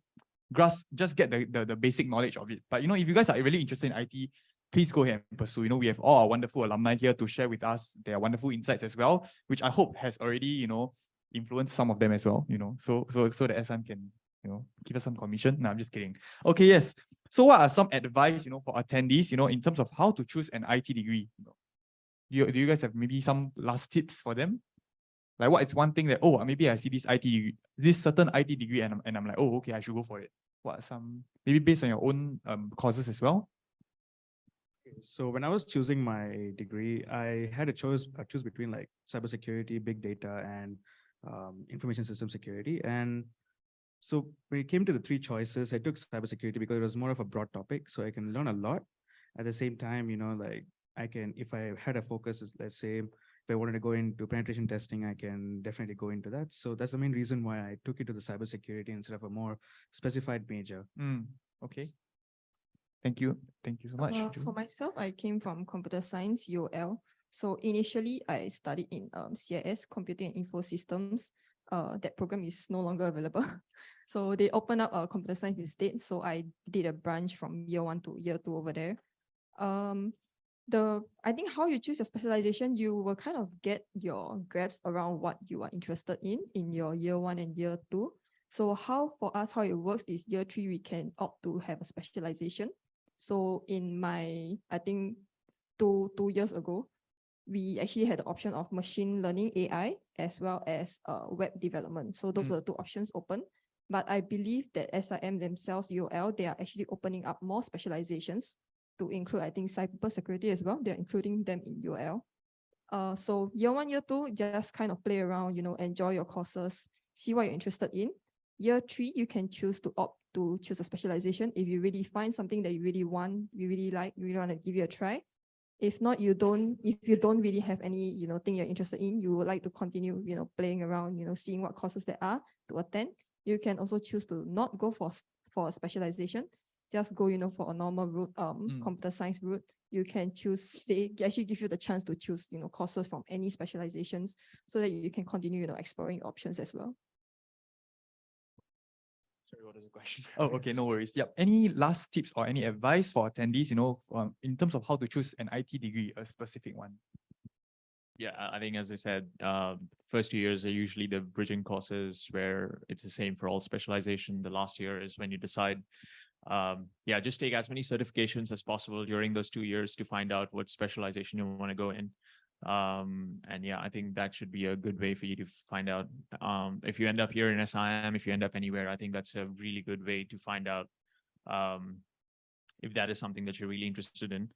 get the basic knowledge of it. But if you guys are really interested in IT, please go ahead and pursue. We have all our wonderful alumni here to share with us their wonderful insights as well, which I hope has already, influenced some of them as well, so that SM can, give us some commission. No, I'm just kidding. Okay, yes. So what are some advice, for attendees, in terms of how to choose an IT degree? Do you guys have maybe some last tips for them? Like, what is one thing that, maybe I see this certain IT degree, and I'm like, oh, okay, I should go for it. What are some, maybe based on your own courses as well? So when I was choosing my degree, I had a choose between like cybersecurity, big data, and information system security. And so when it came to the three choices, I took cybersecurity because it was more of a broad topic, so I can learn a lot. At the same time, like I can, if I had a focus, let's say, if I wanted to go into penetration testing, I can definitely go into that. So that's the main reason why I took it to the cybersecurity instead of a more specified major. Okay. Thank you. Thank you so much. For myself, I came from computer science, UOL. So initially, I studied in CIS, Computing and Info Systems. That program is no longer available. So they opened up computer science instead. So I did a branch from year 1 to year 2 over there. I think how you choose your specialization, you will kind of get your grasp around what you are interested in your year 1 and year 2. So how it works is year 3, we can opt to have a specialization. So in my, I think 2 years ago, we actually had the option of machine learning, AI, as well as web development. So those were the 2 options open. But I believe that SIM themselves, UOL, they are actually opening up more specializations to include, I think, cybersecurity as well. They're including them in UOL. So year 1, year 2, just kind of play around, enjoy your courses, see what you're interested in. Year 3, you can choose to opt to choose a specialization if you really find something that you really want, you really like, you really want to give it a try. If not, if you don't really have any, thing you're interested in, you would like to continue, playing around, seeing what courses there are to attend. You can also choose to not go for a specialization, just go, for a normal route, computer science route. You can choose, they actually give you the chance to choose, courses from any specializations so that you can continue, exploring options as well. Sorry, what is the question? Oh, okay, no worries. Yep. Any last tips or any advice for attendees, in terms of how to choose an IT degree, a specific one? Yeah, I think, as I said, first 2 years are usually the bridging courses where it's the same for all specialization. The last year is when you decide, just take as many certifications as possible during those 2 years to find out what specialization you want to go in. And yeah, I think that should be a good way for you to find out. If you end up here in SIM, if you end up anywhere, I think that's a really good way to find out if that is something that you're really interested in.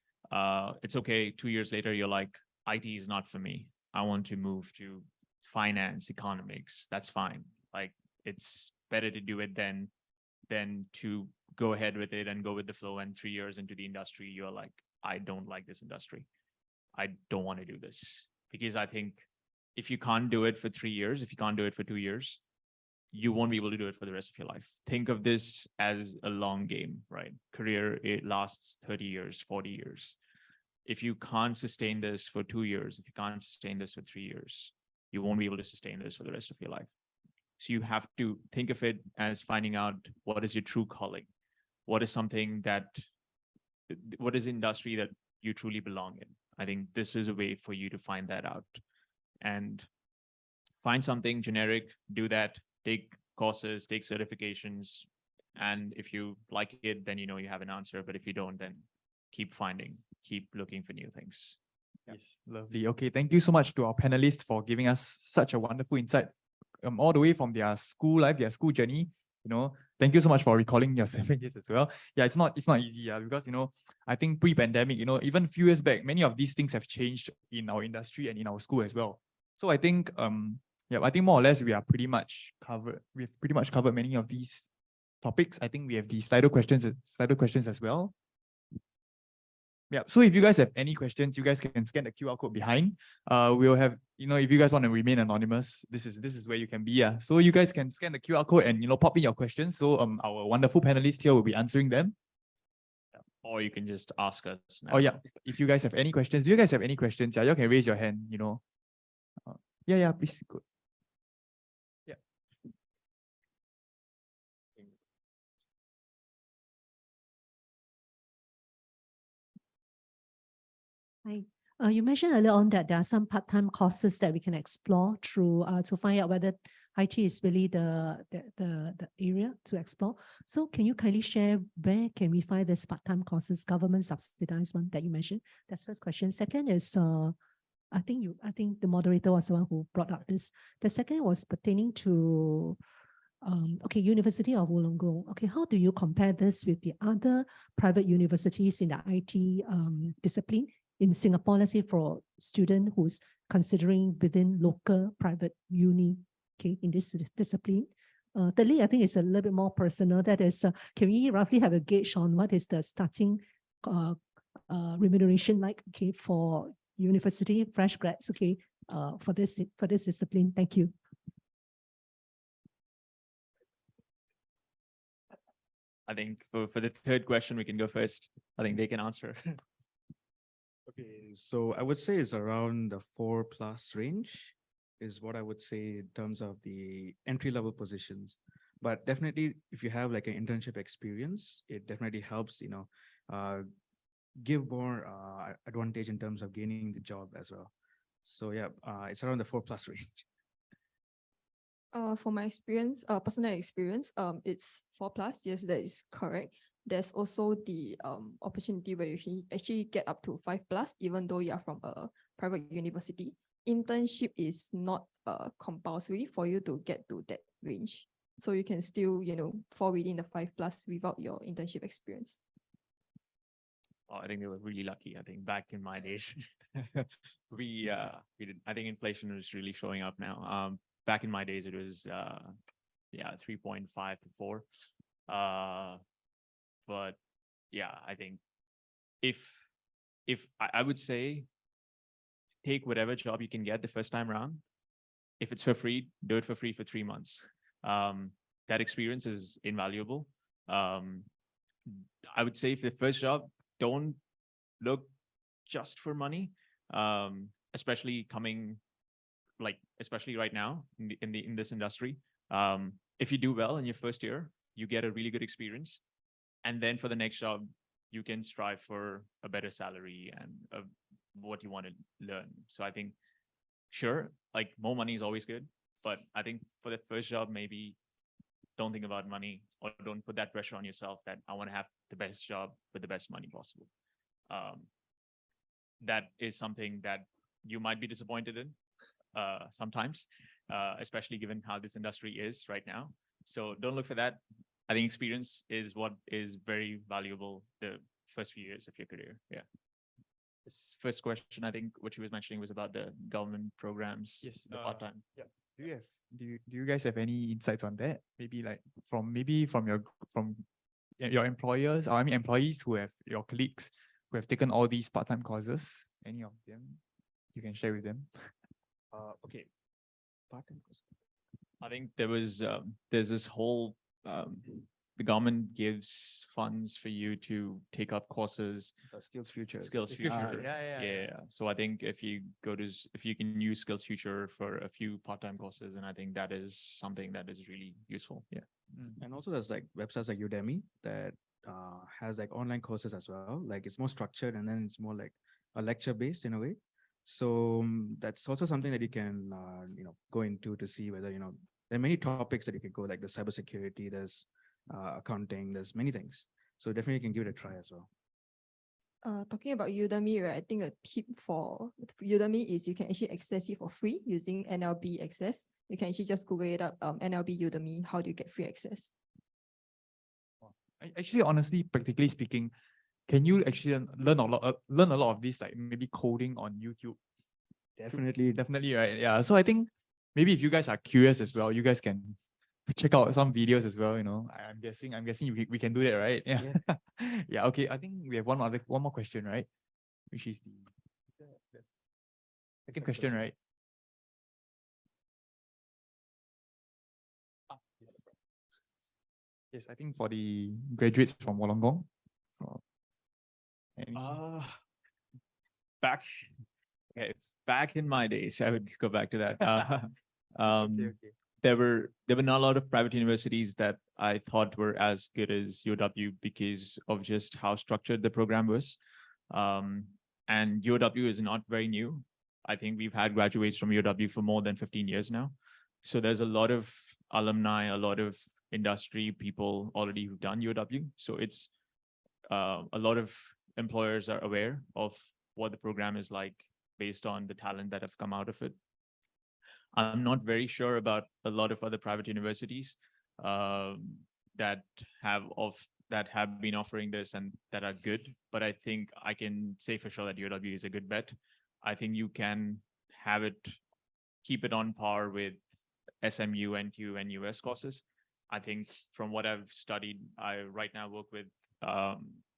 It's okay, 2 years later, you're like, IT is not for me. I want to move to finance, economics. That's fine. Like, it's better to do it than to go ahead with it and go with the flow. And 3 years into the industry, you're like, I don't like this industry. I don't want to do this. Because I think if you can't do it for 3 years, if you can't do it for 2 years, you won't be able to do it for the rest of your life. Think of this as a long game, right? Career, it lasts 30 years, 40 years. If you can't sustain this for 2 years, if you can't sustain this for 3 years, you won't be able to sustain this for the rest of your life. So you have to think of it as finding out what is your true calling. What is industry that you truly belong in? I think this is a way for you to find that out. And find something generic, do that, take courses, take certifications, and if you like it, then you know you have an answer. But if you don't, then keep looking for new things. Yes, lovely. Okay, thank you so much to our panelists for giving us such a wonderful insight, all the way from their school life, their school journey. Thank you so much for recalling your 7 years as well. Yeah, it's not easy, because I think pre-pandemic, even a few years back, many of these things have changed in our industry and in our school as well. So I think I think more or less we are pretty much covered. We've pretty much covered many of these topics. I think we have the Slido questions as well. Yeah, so if you guys have any questions, you guys can scan the QR code behind. We'll have, if you guys want to remain anonymous, this is where you can be. So you guys can scan the QR code and pop in your questions. So our wonderful panelists here will be answering them. Or you can just ask us now. Oh yeah, if you guys have any questions, do you guys have any questions? Yeah, you can raise your hand. Yeah, please go. Yeah. Hi. You mentioned earlier on that there are some part-time courses that we can explore through to find out whether IT is really the area to explore. So can you kindly share where can we find this part-time courses, government subsidized one that you mentioned? That's the first question. Second is I think the moderator was the one who brought up this. The second was pertaining to University of Wollongong. Okay, how do you compare this with the other private universities in the IT discipline in Singapore? Let's say for a student who's considering within local private uni, okay, in this discipline. Thirdly, I think it's a little bit more personal. That is, can we roughly have a gauge on what is the starting remuneration like, okay, for university fresh grads, okay, for this discipline? Thank you. I think for the third question, we can go first. I think they can answer. Okay, so I would say it's around the 4+ range is what I would say in terms of the entry-level positions. But definitely, if you have like an internship experience, it definitely helps, give more advantage in terms of gaining the job as well. So yeah, it's around the 4+ range. For my experience, personal experience, it's 4+. Yes, that is correct. There's also the opportunity where you can actually get up to 5+, even though you are from a private university. Internship is not compulsory for you to get to that range. So you can still, fall within the 5+ without your internship experience. Oh, I think they were really lucky. I think back in my days, we did. I think inflation is really showing up now. Back in my days, it was 3.5 to 4. But yeah, I think if I would say take whatever job you can get the first time around. If it's for free, do it for free for 3 months. That experience is invaluable. I would say for the first job, don't look just for money, especially right now in this industry. If you do well in your first year, you get a really good experience, and then for the next job, you can strive for a better salary and what you want to learn. So I think, sure, like more money is always good, but I think for the first job, maybe don't think about money, or don't put that pressure on yourself that I want to have the best job with the best money possible. That is something that you might be disappointed in sometimes, especially given how this industry is right now. So don't look for that. I think experience is what is very valuable the first few years of your career. Yeah. This first question, I think what she was mentioning was about the government programs. Yes, the part-time. Yeah. Do you guys have any insights on that? Maybe from your employers, or employees who have your colleagues who have taken all these part-time courses. Any of them you can share with them? Okay. Part-time courses. I think there's this whole the government gives funds for you to take up courses. Skills Future. Skills Future. Yeah. So I think if you can use Skills Future for a few part-time courses, and I think that is something that is really useful. Yeah. And also there's like websites like Udemy that has like online courses as well. Like it's more structured, and then it's more like a lecture based in a way. So that's also something that you can go into to see whether there are many topics that you could go, like the cybersecurity, there's accounting, there's many things. So definitely you can give it a try as well. Talking about Udemy, right? I think a tip for Udemy is you can actually access it for free using NLB Access. You can actually just Google it up, NLB Udemy, how do you get free access? Actually, honestly, practically speaking, can you actually learn a lot of this, like maybe coding on YouTube? Definitely, right? Yeah. So I think maybe if you guys are curious as well, you guys can check out some videos as well. I'm guessing we can do that, right? Yeah. Yeah. Okay. I think we have one more question, right? Which is the second question, right? Yes. Yes, I think for the graduates from Wollongong. Back, okay, back in my days, I would go back to that. Okay. There were not a lot of private universities that I thought were as good as UOW because of just how structured the program was. And UOW is not very new. I think we've had graduates from UOW for more than 15 years now. So there's a lot of alumni, a lot of industry people already who've done UOW. So it's a lot of employers are aware of what the program is like based on the talent that have come out of it. I'm not very sure about a lot of other private universities that have been offering this and that are good, but I think I can say for sure that UW is a good bet. I think you can keep it on par with SMU, NTU, and US courses. I think from what I've studied, I right now work with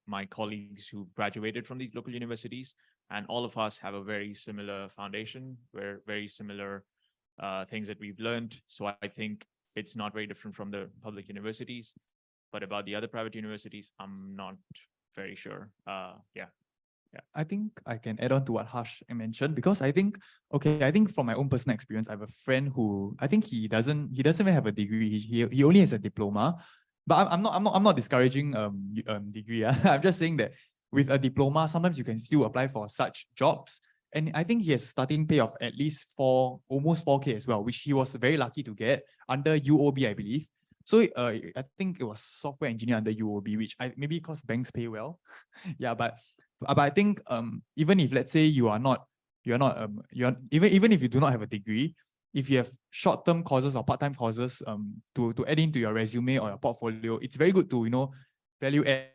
my colleagues who've graduated from these local universities, and all of us have a very similar foundation, very similar things that we've learned. So I think it's not very different from the public universities, but about the other private universities, I'm not very sure. Yeah. I think I can add on to what Harsh mentioned, because I think from my own personal experience, I have a friend who I think he doesn't even have a degree. He only has a diploma. But I'm not discouraging degree. I'm just saying that with a diploma, sometimes you can still apply for such jobs. And I think he has a starting pay of at least almost 4K as well, which he was very lucky to get under UOB, I believe. So I think it was software engineer under UOB, which maybe because banks pay well. Yeah, but I think even if let's say even if you do not have a degree, if you have short-term courses or part-time courses to add into your resume or your portfolio, it's very good to value add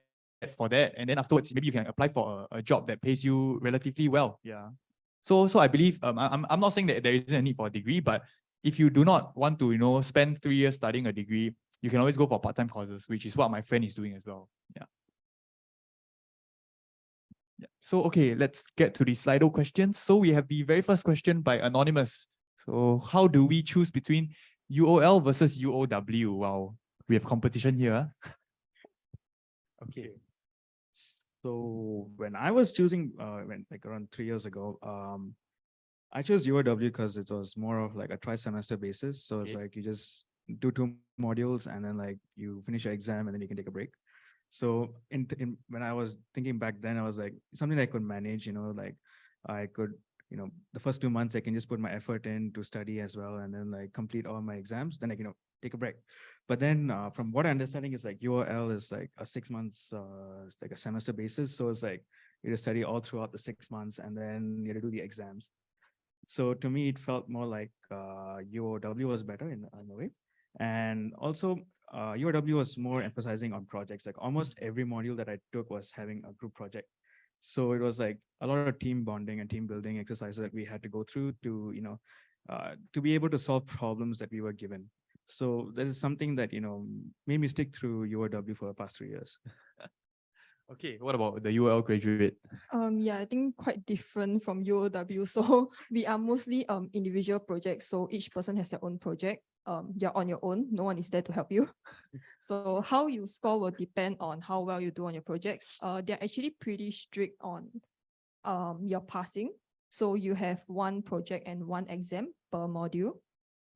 for that, and then afterwards maybe you can apply for a job that pays you relatively well. Yeah. So I believe I'm not saying that there isn't a need for a degree, but if you do not want to spend 3 years studying a degree, you can always go for part-time courses, which is what my friend is doing as well. Yeah. Yeah. So okay, let's get to the Slido questions. So we have the very first question by Anonymous. So how do we choose between UOL versus UOW? Wow, we have competition here. Okay. So when I was choosing, like around 3 years ago, I chose UOW because it was more of like a tri-semester basis. So it's like you just do 2 modules and then like you finish your exam and then you can take a break. So when I was thinking back then, I was like something that I could manage, like I could, the first 2 months I can just put my effort in to study as well, and then like complete all my exams, then I can take a break. But then from what I'm understanding is like UOL is like a 6 months, like a semester basis. So it's like you just study all throughout the 6 months and then you have to do the exams. So to me, it felt more like UOW was better in a way. And also UOW was more emphasizing on projects. Like almost every module that I took was having a group project. So it was like a lot of team bonding and team building exercises that we had to go through to, to be able to solve problems that we were given. So that is something that, made me stick through UOW for the past 3 years. Okay, what about the UOL graduate? Yeah, I think quite different from UOW. So we are mostly individual projects. So each person has their own project. You're on your own. No one is there to help you. So how you score will depend on how well you do on your projects. They're actually pretty strict on your passing. So you have 1 project and 1 exam per module.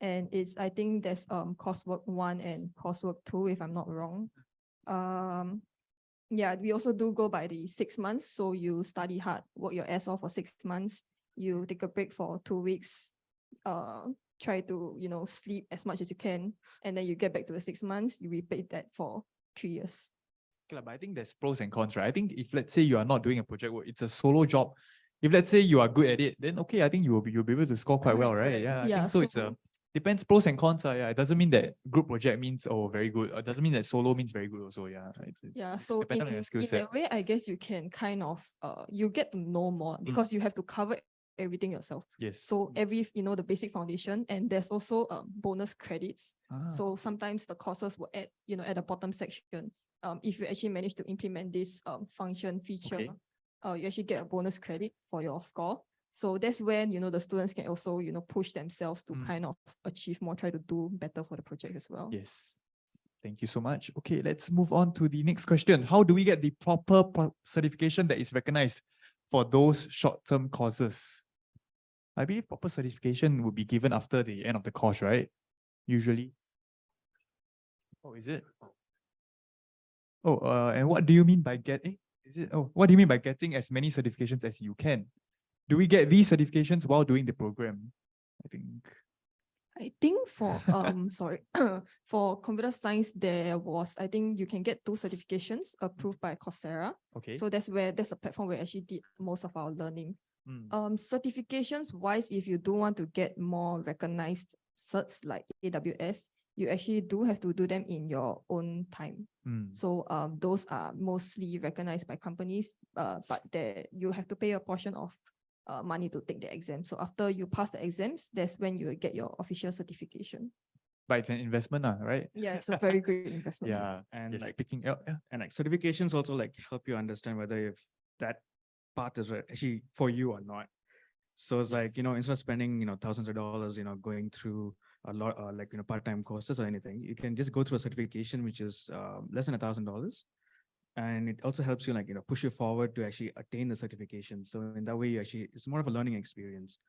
And I think there's coursework 1 and coursework 2, if I'm not wrong. Yeah, we also do go by the 6 months. So you study hard, work your ass off for 6 months. You take a break for 2 weeks, try to, sleep as much as you can. And then you get back to the 6 months, you repay that for 3 years. Okay, but I think there's pros and cons, right? I think if let's say you are not doing a project work, it's a solo job. If let's say you are good at it, then okay, I think you'll be able to score quite well, right? Yeah, I think so. It's a depends pros and cons. Yeah, it doesn't mean that group project means very good. It doesn't mean that solo means very good also. Yeah, so depending on your skill in set. a way, I guess you can kind of you get to know more because you have to cover everything yourself. Yes. So every the basic foundation, and there's also bonus credits. So sometimes the courses will add at the bottom section. If you actually manage to implement this function feature, you actually get a bonus credit for your score. So that's when the students can also push themselves to kind of achieve more, try to do better for the project as well. Yes. Thank you so much. Okay, let's move on to the next question. How do we get the proper certification that is recognized for those short-term courses? I believe proper certification would be given after the end of the course, right? Usually. Oh, is it? Oh, and what do you mean by getting? What do you mean by getting as many certifications as you can? Do we get these certifications while doing the program? I think for for computer science, I think you can get 2 certifications approved by Coursera. Okay. So that's a platform where I actually did most of our learning. Certifications wise, if you do want to get more recognized certs like AWS, you actually do have to do them in your own time. So those are mostly recognized by companies, but you have to pay a portion of money to take the exam. So after you pass the exams, that's when you will get your official certification. But it's an investment, right? Yeah, it's a very great investment. Yeah, and Yes, and certifications also help you understand whether if that path is actually for you or not. So it's instead of spending thousands of dollars going through a lot part-time courses or anything, you can just go through a certification which is less than $1,000, and it also helps you push you forward to actually attain the certification. So in that way, it's more of a learning experience.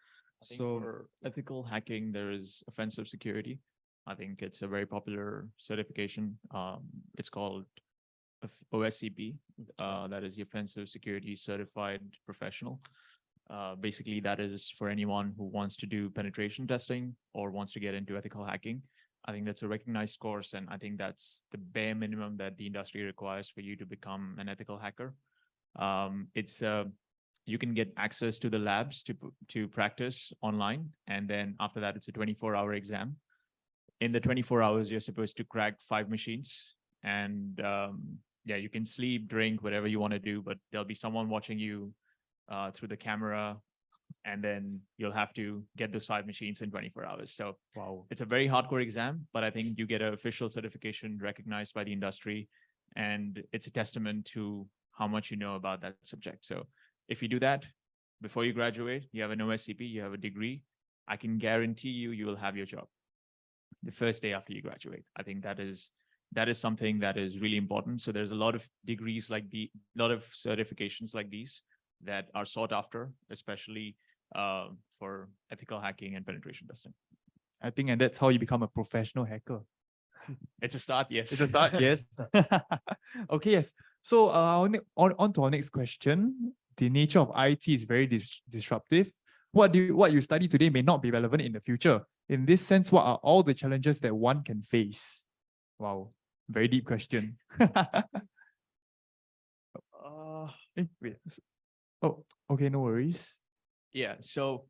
I think for ethical hacking, there is offensive security. I think it's a very popular certification. It's called OSCP. That is the Offensive Security Certified Professional. Basically, that is for anyone who wants to do penetration testing or wants to get into ethical hacking. I think that's a recognized course, and I think that's the bare minimum that the industry requires for you to become an ethical hacker. You can get access to the labs to practice online, and then after that, it's a 24-hour exam. In the 24 hours, you're supposed to crack 5 machines, and you can sleep, drink, whatever you want to do, but there'll be someone watching you through the camera, and then you'll have to get those 5 machines in 24 hours. So wow, it's a very hardcore exam, but I think you get an official certification recognized by the industry, and it's a testament to how much you know about that subject. So if you do that before you graduate, you have an OSCP, you have a degree, I can guarantee you will have your job the first day after you graduate. I think that is something that is really important. So there's a lot of degrees lot of certifications like these that are sought after, especially for ethical hacking and penetration testing. I think, and that's how you become a professional hacker. It's a start, yes. It's a start, yes. Okay, yes. So on to our next question. The nature of IT is very disruptive. What you study today may not be relevant in the future. In this sense, what are all the challenges that one can face? Wow, very deep question. Wait. Oh, okay, no worries. Yeah, so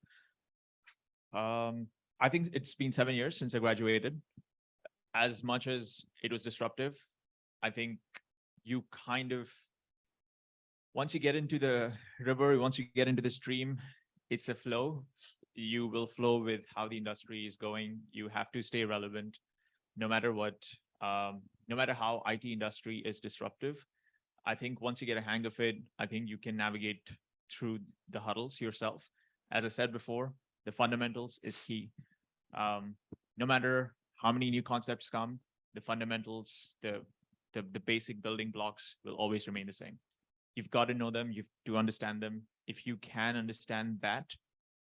I think it's been 7 years since I graduated. As much as it was disruptive, I think you once you get into the river, once you get into the stream, it's a flow. You will flow with how the industry is going. You have to stay relevant no matter what, no matter how IT industry is disruptive. I think once you get a hang of it, I think you can navigate through the huddles yourself. As I said before, the fundamentals is key. No matter how many new concepts come, the fundamentals, the basic building blocks will always remain the same. You've got to know them, you have to understand them. If you can understand that,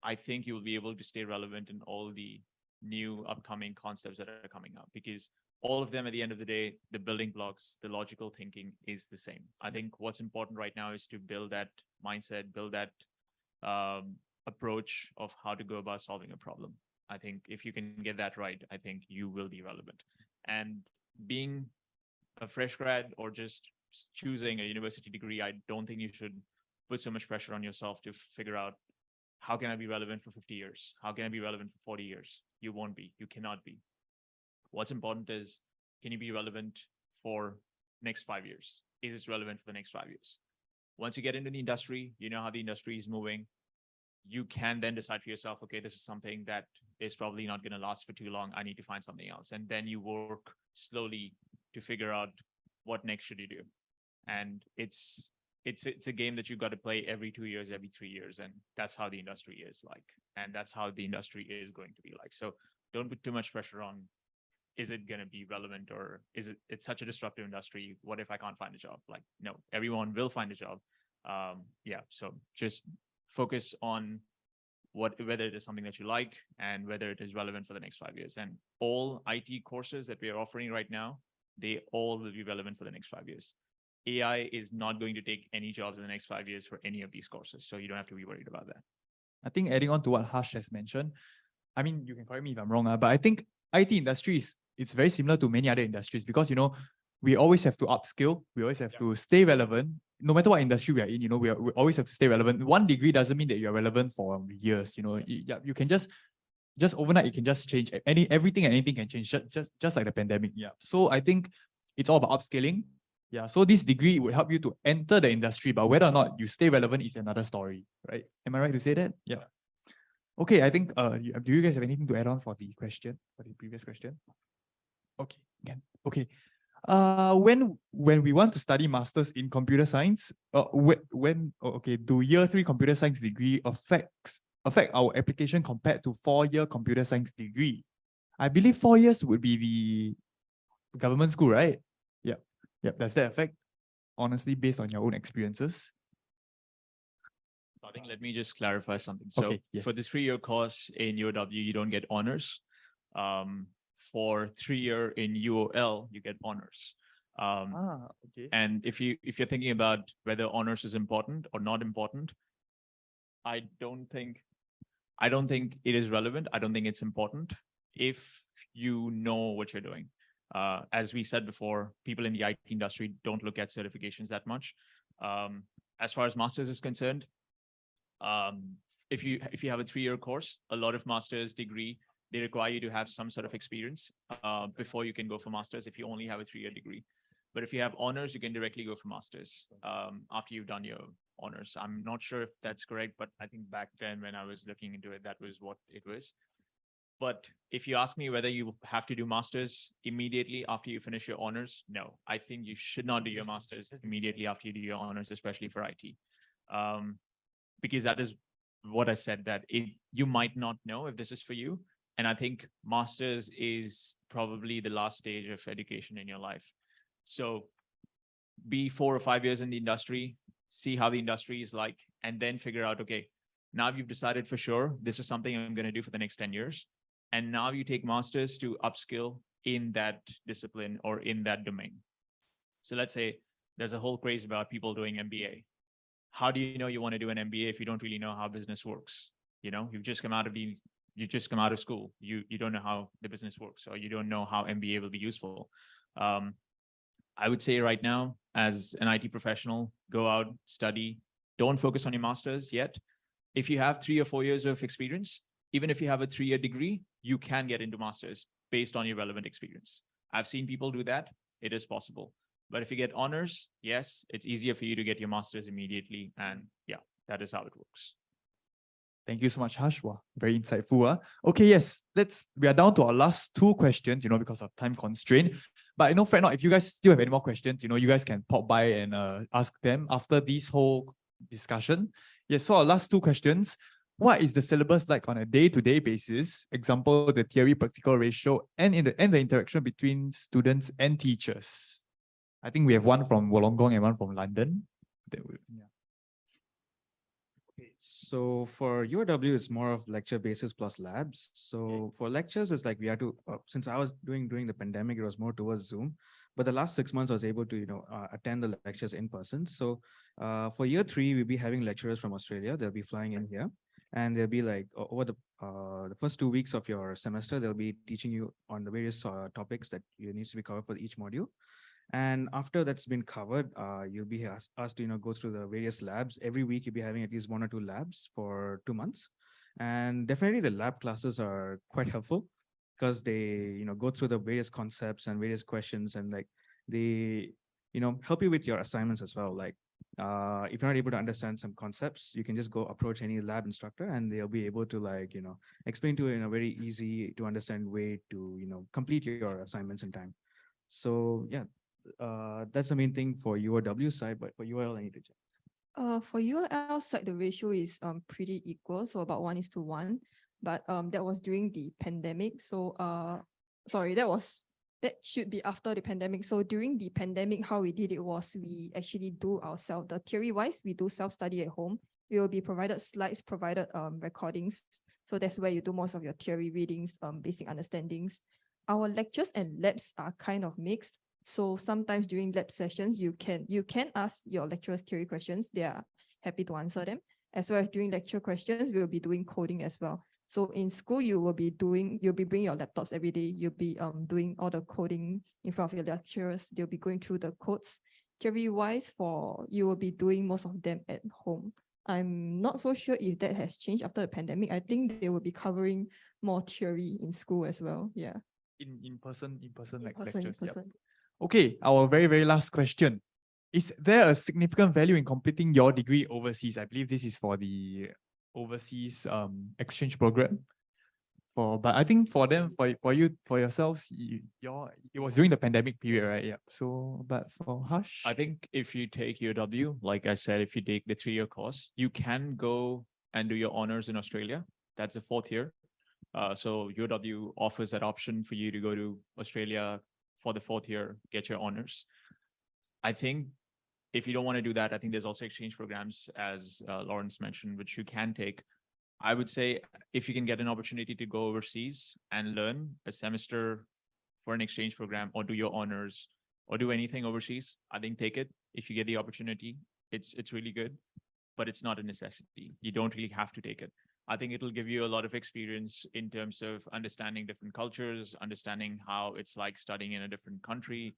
I think you will be able to stay relevant in all the new upcoming concepts that are coming up, because all of them at the end of the day, the building blocks, the logical thinking is the same. I think what's important right now is to build that mindset, build that approach of how to go about solving a problem. I think if you can get that right, I think you will be relevant. And being a fresh grad or just choosing a university degree, I don't think you should put so much pressure on yourself to figure out, how can I be relevant for 50 years? How can I be relevant for 40 years? You won't be, you cannot be. What's important is, can you be relevant for next 5 years? Is it relevant for the next 5 years? Once you get into the industry, you know how the industry is moving. You can then decide for yourself, okay, this is something that is probably not going to last for too long. I need to find something else. And then you work slowly to figure out what next should you do. And it's a game that you've got to play every 2 years, every 3 years. And that's how the industry is like. And that's how the industry is going to be like. So don't put too much pressure on, is it going to be relevant, or it's such a disruptive industry? What if I can't find a job? Like, no, everyone will find a job. Yeah. So just focus on whether it is something that you like and whether it is relevant for the next 5 years. And all IT courses that we are offering right now, they all will be relevant for the next 5 years. AI is not going to take any jobs in the next 5 years for any of these courses. So you don't have to be worried about that. I think adding on to what Harsh has mentioned, I mean, you can correct me if I'm wrong, but I think IT industry it's very similar to many other industries, because, we always have to upskill. We always have to stay relevant. No matter what industry we are in, we always have to stay relevant. One degree doesn't mean that you're relevant for years. You can just overnight, it can just change. Everything and anything can change, just like the pandemic. Yeah. So I think it's all about upscaling. Yeah. So this degree would help you to enter the industry, but whether or not you stay relevant is another story, right? Am I right to say that? Yeah. Okay. I think, do you guys have anything to add on for the previous question? Okay. Again. Okay. When we want to study masters in computer science, do year 3 computer science degree affect our application compared to 4-year computer science degree? I believe 4 years would be the government school, right? Yep. Does that affect, honestly, based on your own experiences? So I think, let me just clarify something. So Okay, yes. for the 3-year course in UOW, you don't get honors. For 3-year in UOL, you get honors. Okay. And if you're thinking about whether honors is important or not important, I don't think it is relevant. I don't think it's important if you know what you're doing. As we said before, people in the IT industry don't look at certifications that much. As far as masters is concerned, if you have a 3-year course, a lot of master's degree, they require you to have some sort of experience before you can go for masters if you only have a 3-year degree. But if you have honors, you can directly go for masters after you've done your honors. I'm not sure if that's correct, but I think back then when I was looking into it, that was what it was. But if you ask me whether you have to do masters immediately after you finish your honors, no. I think you should not do your masters immediately after you do your honors, especially for IT. Because that is what I said, that you might not know if this is for you. And I think masters is probably the last stage of education in your life. So be 4 or 5 years in the industry, see how the industry is like, and then figure out, okay, now you've decided for sure, this is something I'm going to do for the next 10 years. And now you take masters to upskill in that discipline or in that domain. So let's say there's a whole craze about people doing MBA. How do you know you want to do an MBA if you don't really know how business works? You've just come out of school. You don't know how the business works, or you don't know how MBA will be useful. I would say right now, as an IT professional, go out, study, don't focus on your masters yet. If you have 3 or 4 years of experience, even if you have a 3-year degree, you can get into masters based on your relevant experience. I've seen people do that. It is possible. But if you get honors, yes, it's easier for you to get your masters immediately. And yeah, that is how it works. Thank you so much, Hashwa. Very insightful. Okay, yes, we are down to our last 2 questions, because of time constraint. But fret not, if you guys still have any more questions, you guys can pop by and ask them after this whole discussion. Yes, so our last 2 questions. What is the syllabus like on a day-to-day basis? Example, the theory-practical ratio and the interaction between students and teachers. I think we have one from Wollongong and one from London. Okay, so for UOW, it's more of lecture basis plus labs. So for lectures, it's like we had to, since I was during the pandemic, it was more towards Zoom. But the last 6 months, I was able to, attend the lectures in person. So for year 3, we'll be having lecturers from Australia. They'll be flying in here. And they'll be like over the first 2 weeks of your semester, they'll be teaching you on the various topics that you needs to be covered for each module. And after that's been covered, you'll be asked to go through the various labs. Every week you'll be having at least 1 or 2 labs for 2 months. And definitely the lab classes are quite helpful because they go through the various concepts and various questions, and like they help you with your assignments as well. Like if you're not able to understand some concepts, you can just go approach any lab instructor and they'll be able to explain to you in a very easy to understand way to complete your assignments in time. So yeah, that's the main thing for UOW side, but for UL I need to check. For UL side, the ratio is pretty equal, so about 1:1. But that was during the pandemic. So sorry, that should be after the pandemic. So during the pandemic, how we did it was we actually do ourselves. The theory wise, we do self-study at home. We will be provided slides, provided recordings. So that's where you do most of your theory readings, basic understandings. Our lectures and labs are kind of mixed. So sometimes during lab sessions, you can ask your lecturers theory questions. They are happy to answer them. As well as during lecture questions, we will be doing coding as well. So in school, you'll be bringing your laptops every day. You'll be doing all the coding in front of your lecturers. They'll be going through the codes. Theory-wise, you will be doing most of them at home. I'm not so sure if that has changed after the pandemic. I think they will be covering more theory in school as well. Yeah. In person like Person, lectures. Yep. person. Okay, our very, very last question. Is there a significant value in completing your degree overseas? I believe this is for the overseas exchange program. But I think for them, for yourselves, it was during the pandemic period, right? Yeah. So, but for Hush, I think if you take UW, like I said, if you take the 3-year course, you can go and do your honors in Australia. That's the 4th year. So UW offers that option for you to go to Australia for the 4th year, get your honors. I think if you don't want to do that, I think there's also exchange programs, as Lawrence mentioned, which you can take. I would say if you can get an opportunity to go overseas and learn a semester for an exchange program or do your honors or do anything overseas, I think take it. If you get the opportunity, it's really good, but it's not a necessity. You don't really have to take it. I think it'll give you a lot of experience in terms of understanding different cultures, understanding how it's like studying in a different country.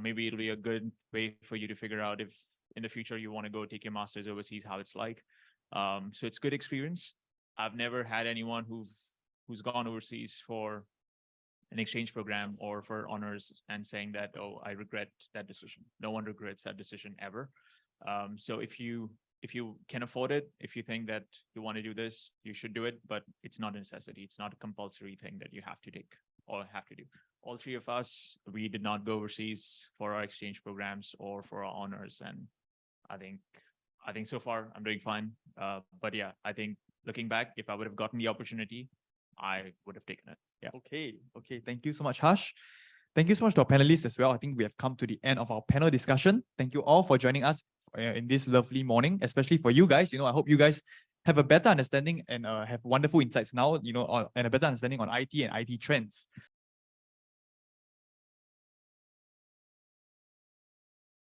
Maybe it'll be a good way for you to figure out if in the future you want to go take your master's overseas, how it's like. So it's good experience. I've never had anyone who's gone overseas for an exchange program or for honors and saying that, oh, I regret that decision. No one regrets that decision ever. So if you can afford it, if you think that you want to do this, you should do it, but it's not a necessity. It's not a compulsory thing that you have to take or have to do. All 3 of us, we did not go overseas for our exchange programs or for our honors. And I think so far I'm doing fine. But yeah, I think looking back, if I would have gotten the opportunity, I would have taken it. Yeah. Okay. Thank you so much, Hush. Thank you so much to our panelists as well. I think we have come to the end of our panel discussion. Thank you all for joining us in this lovely morning, especially for you guys. I hope you guys have a better understanding and have wonderful insights now, and a better understanding on IT and IT trends.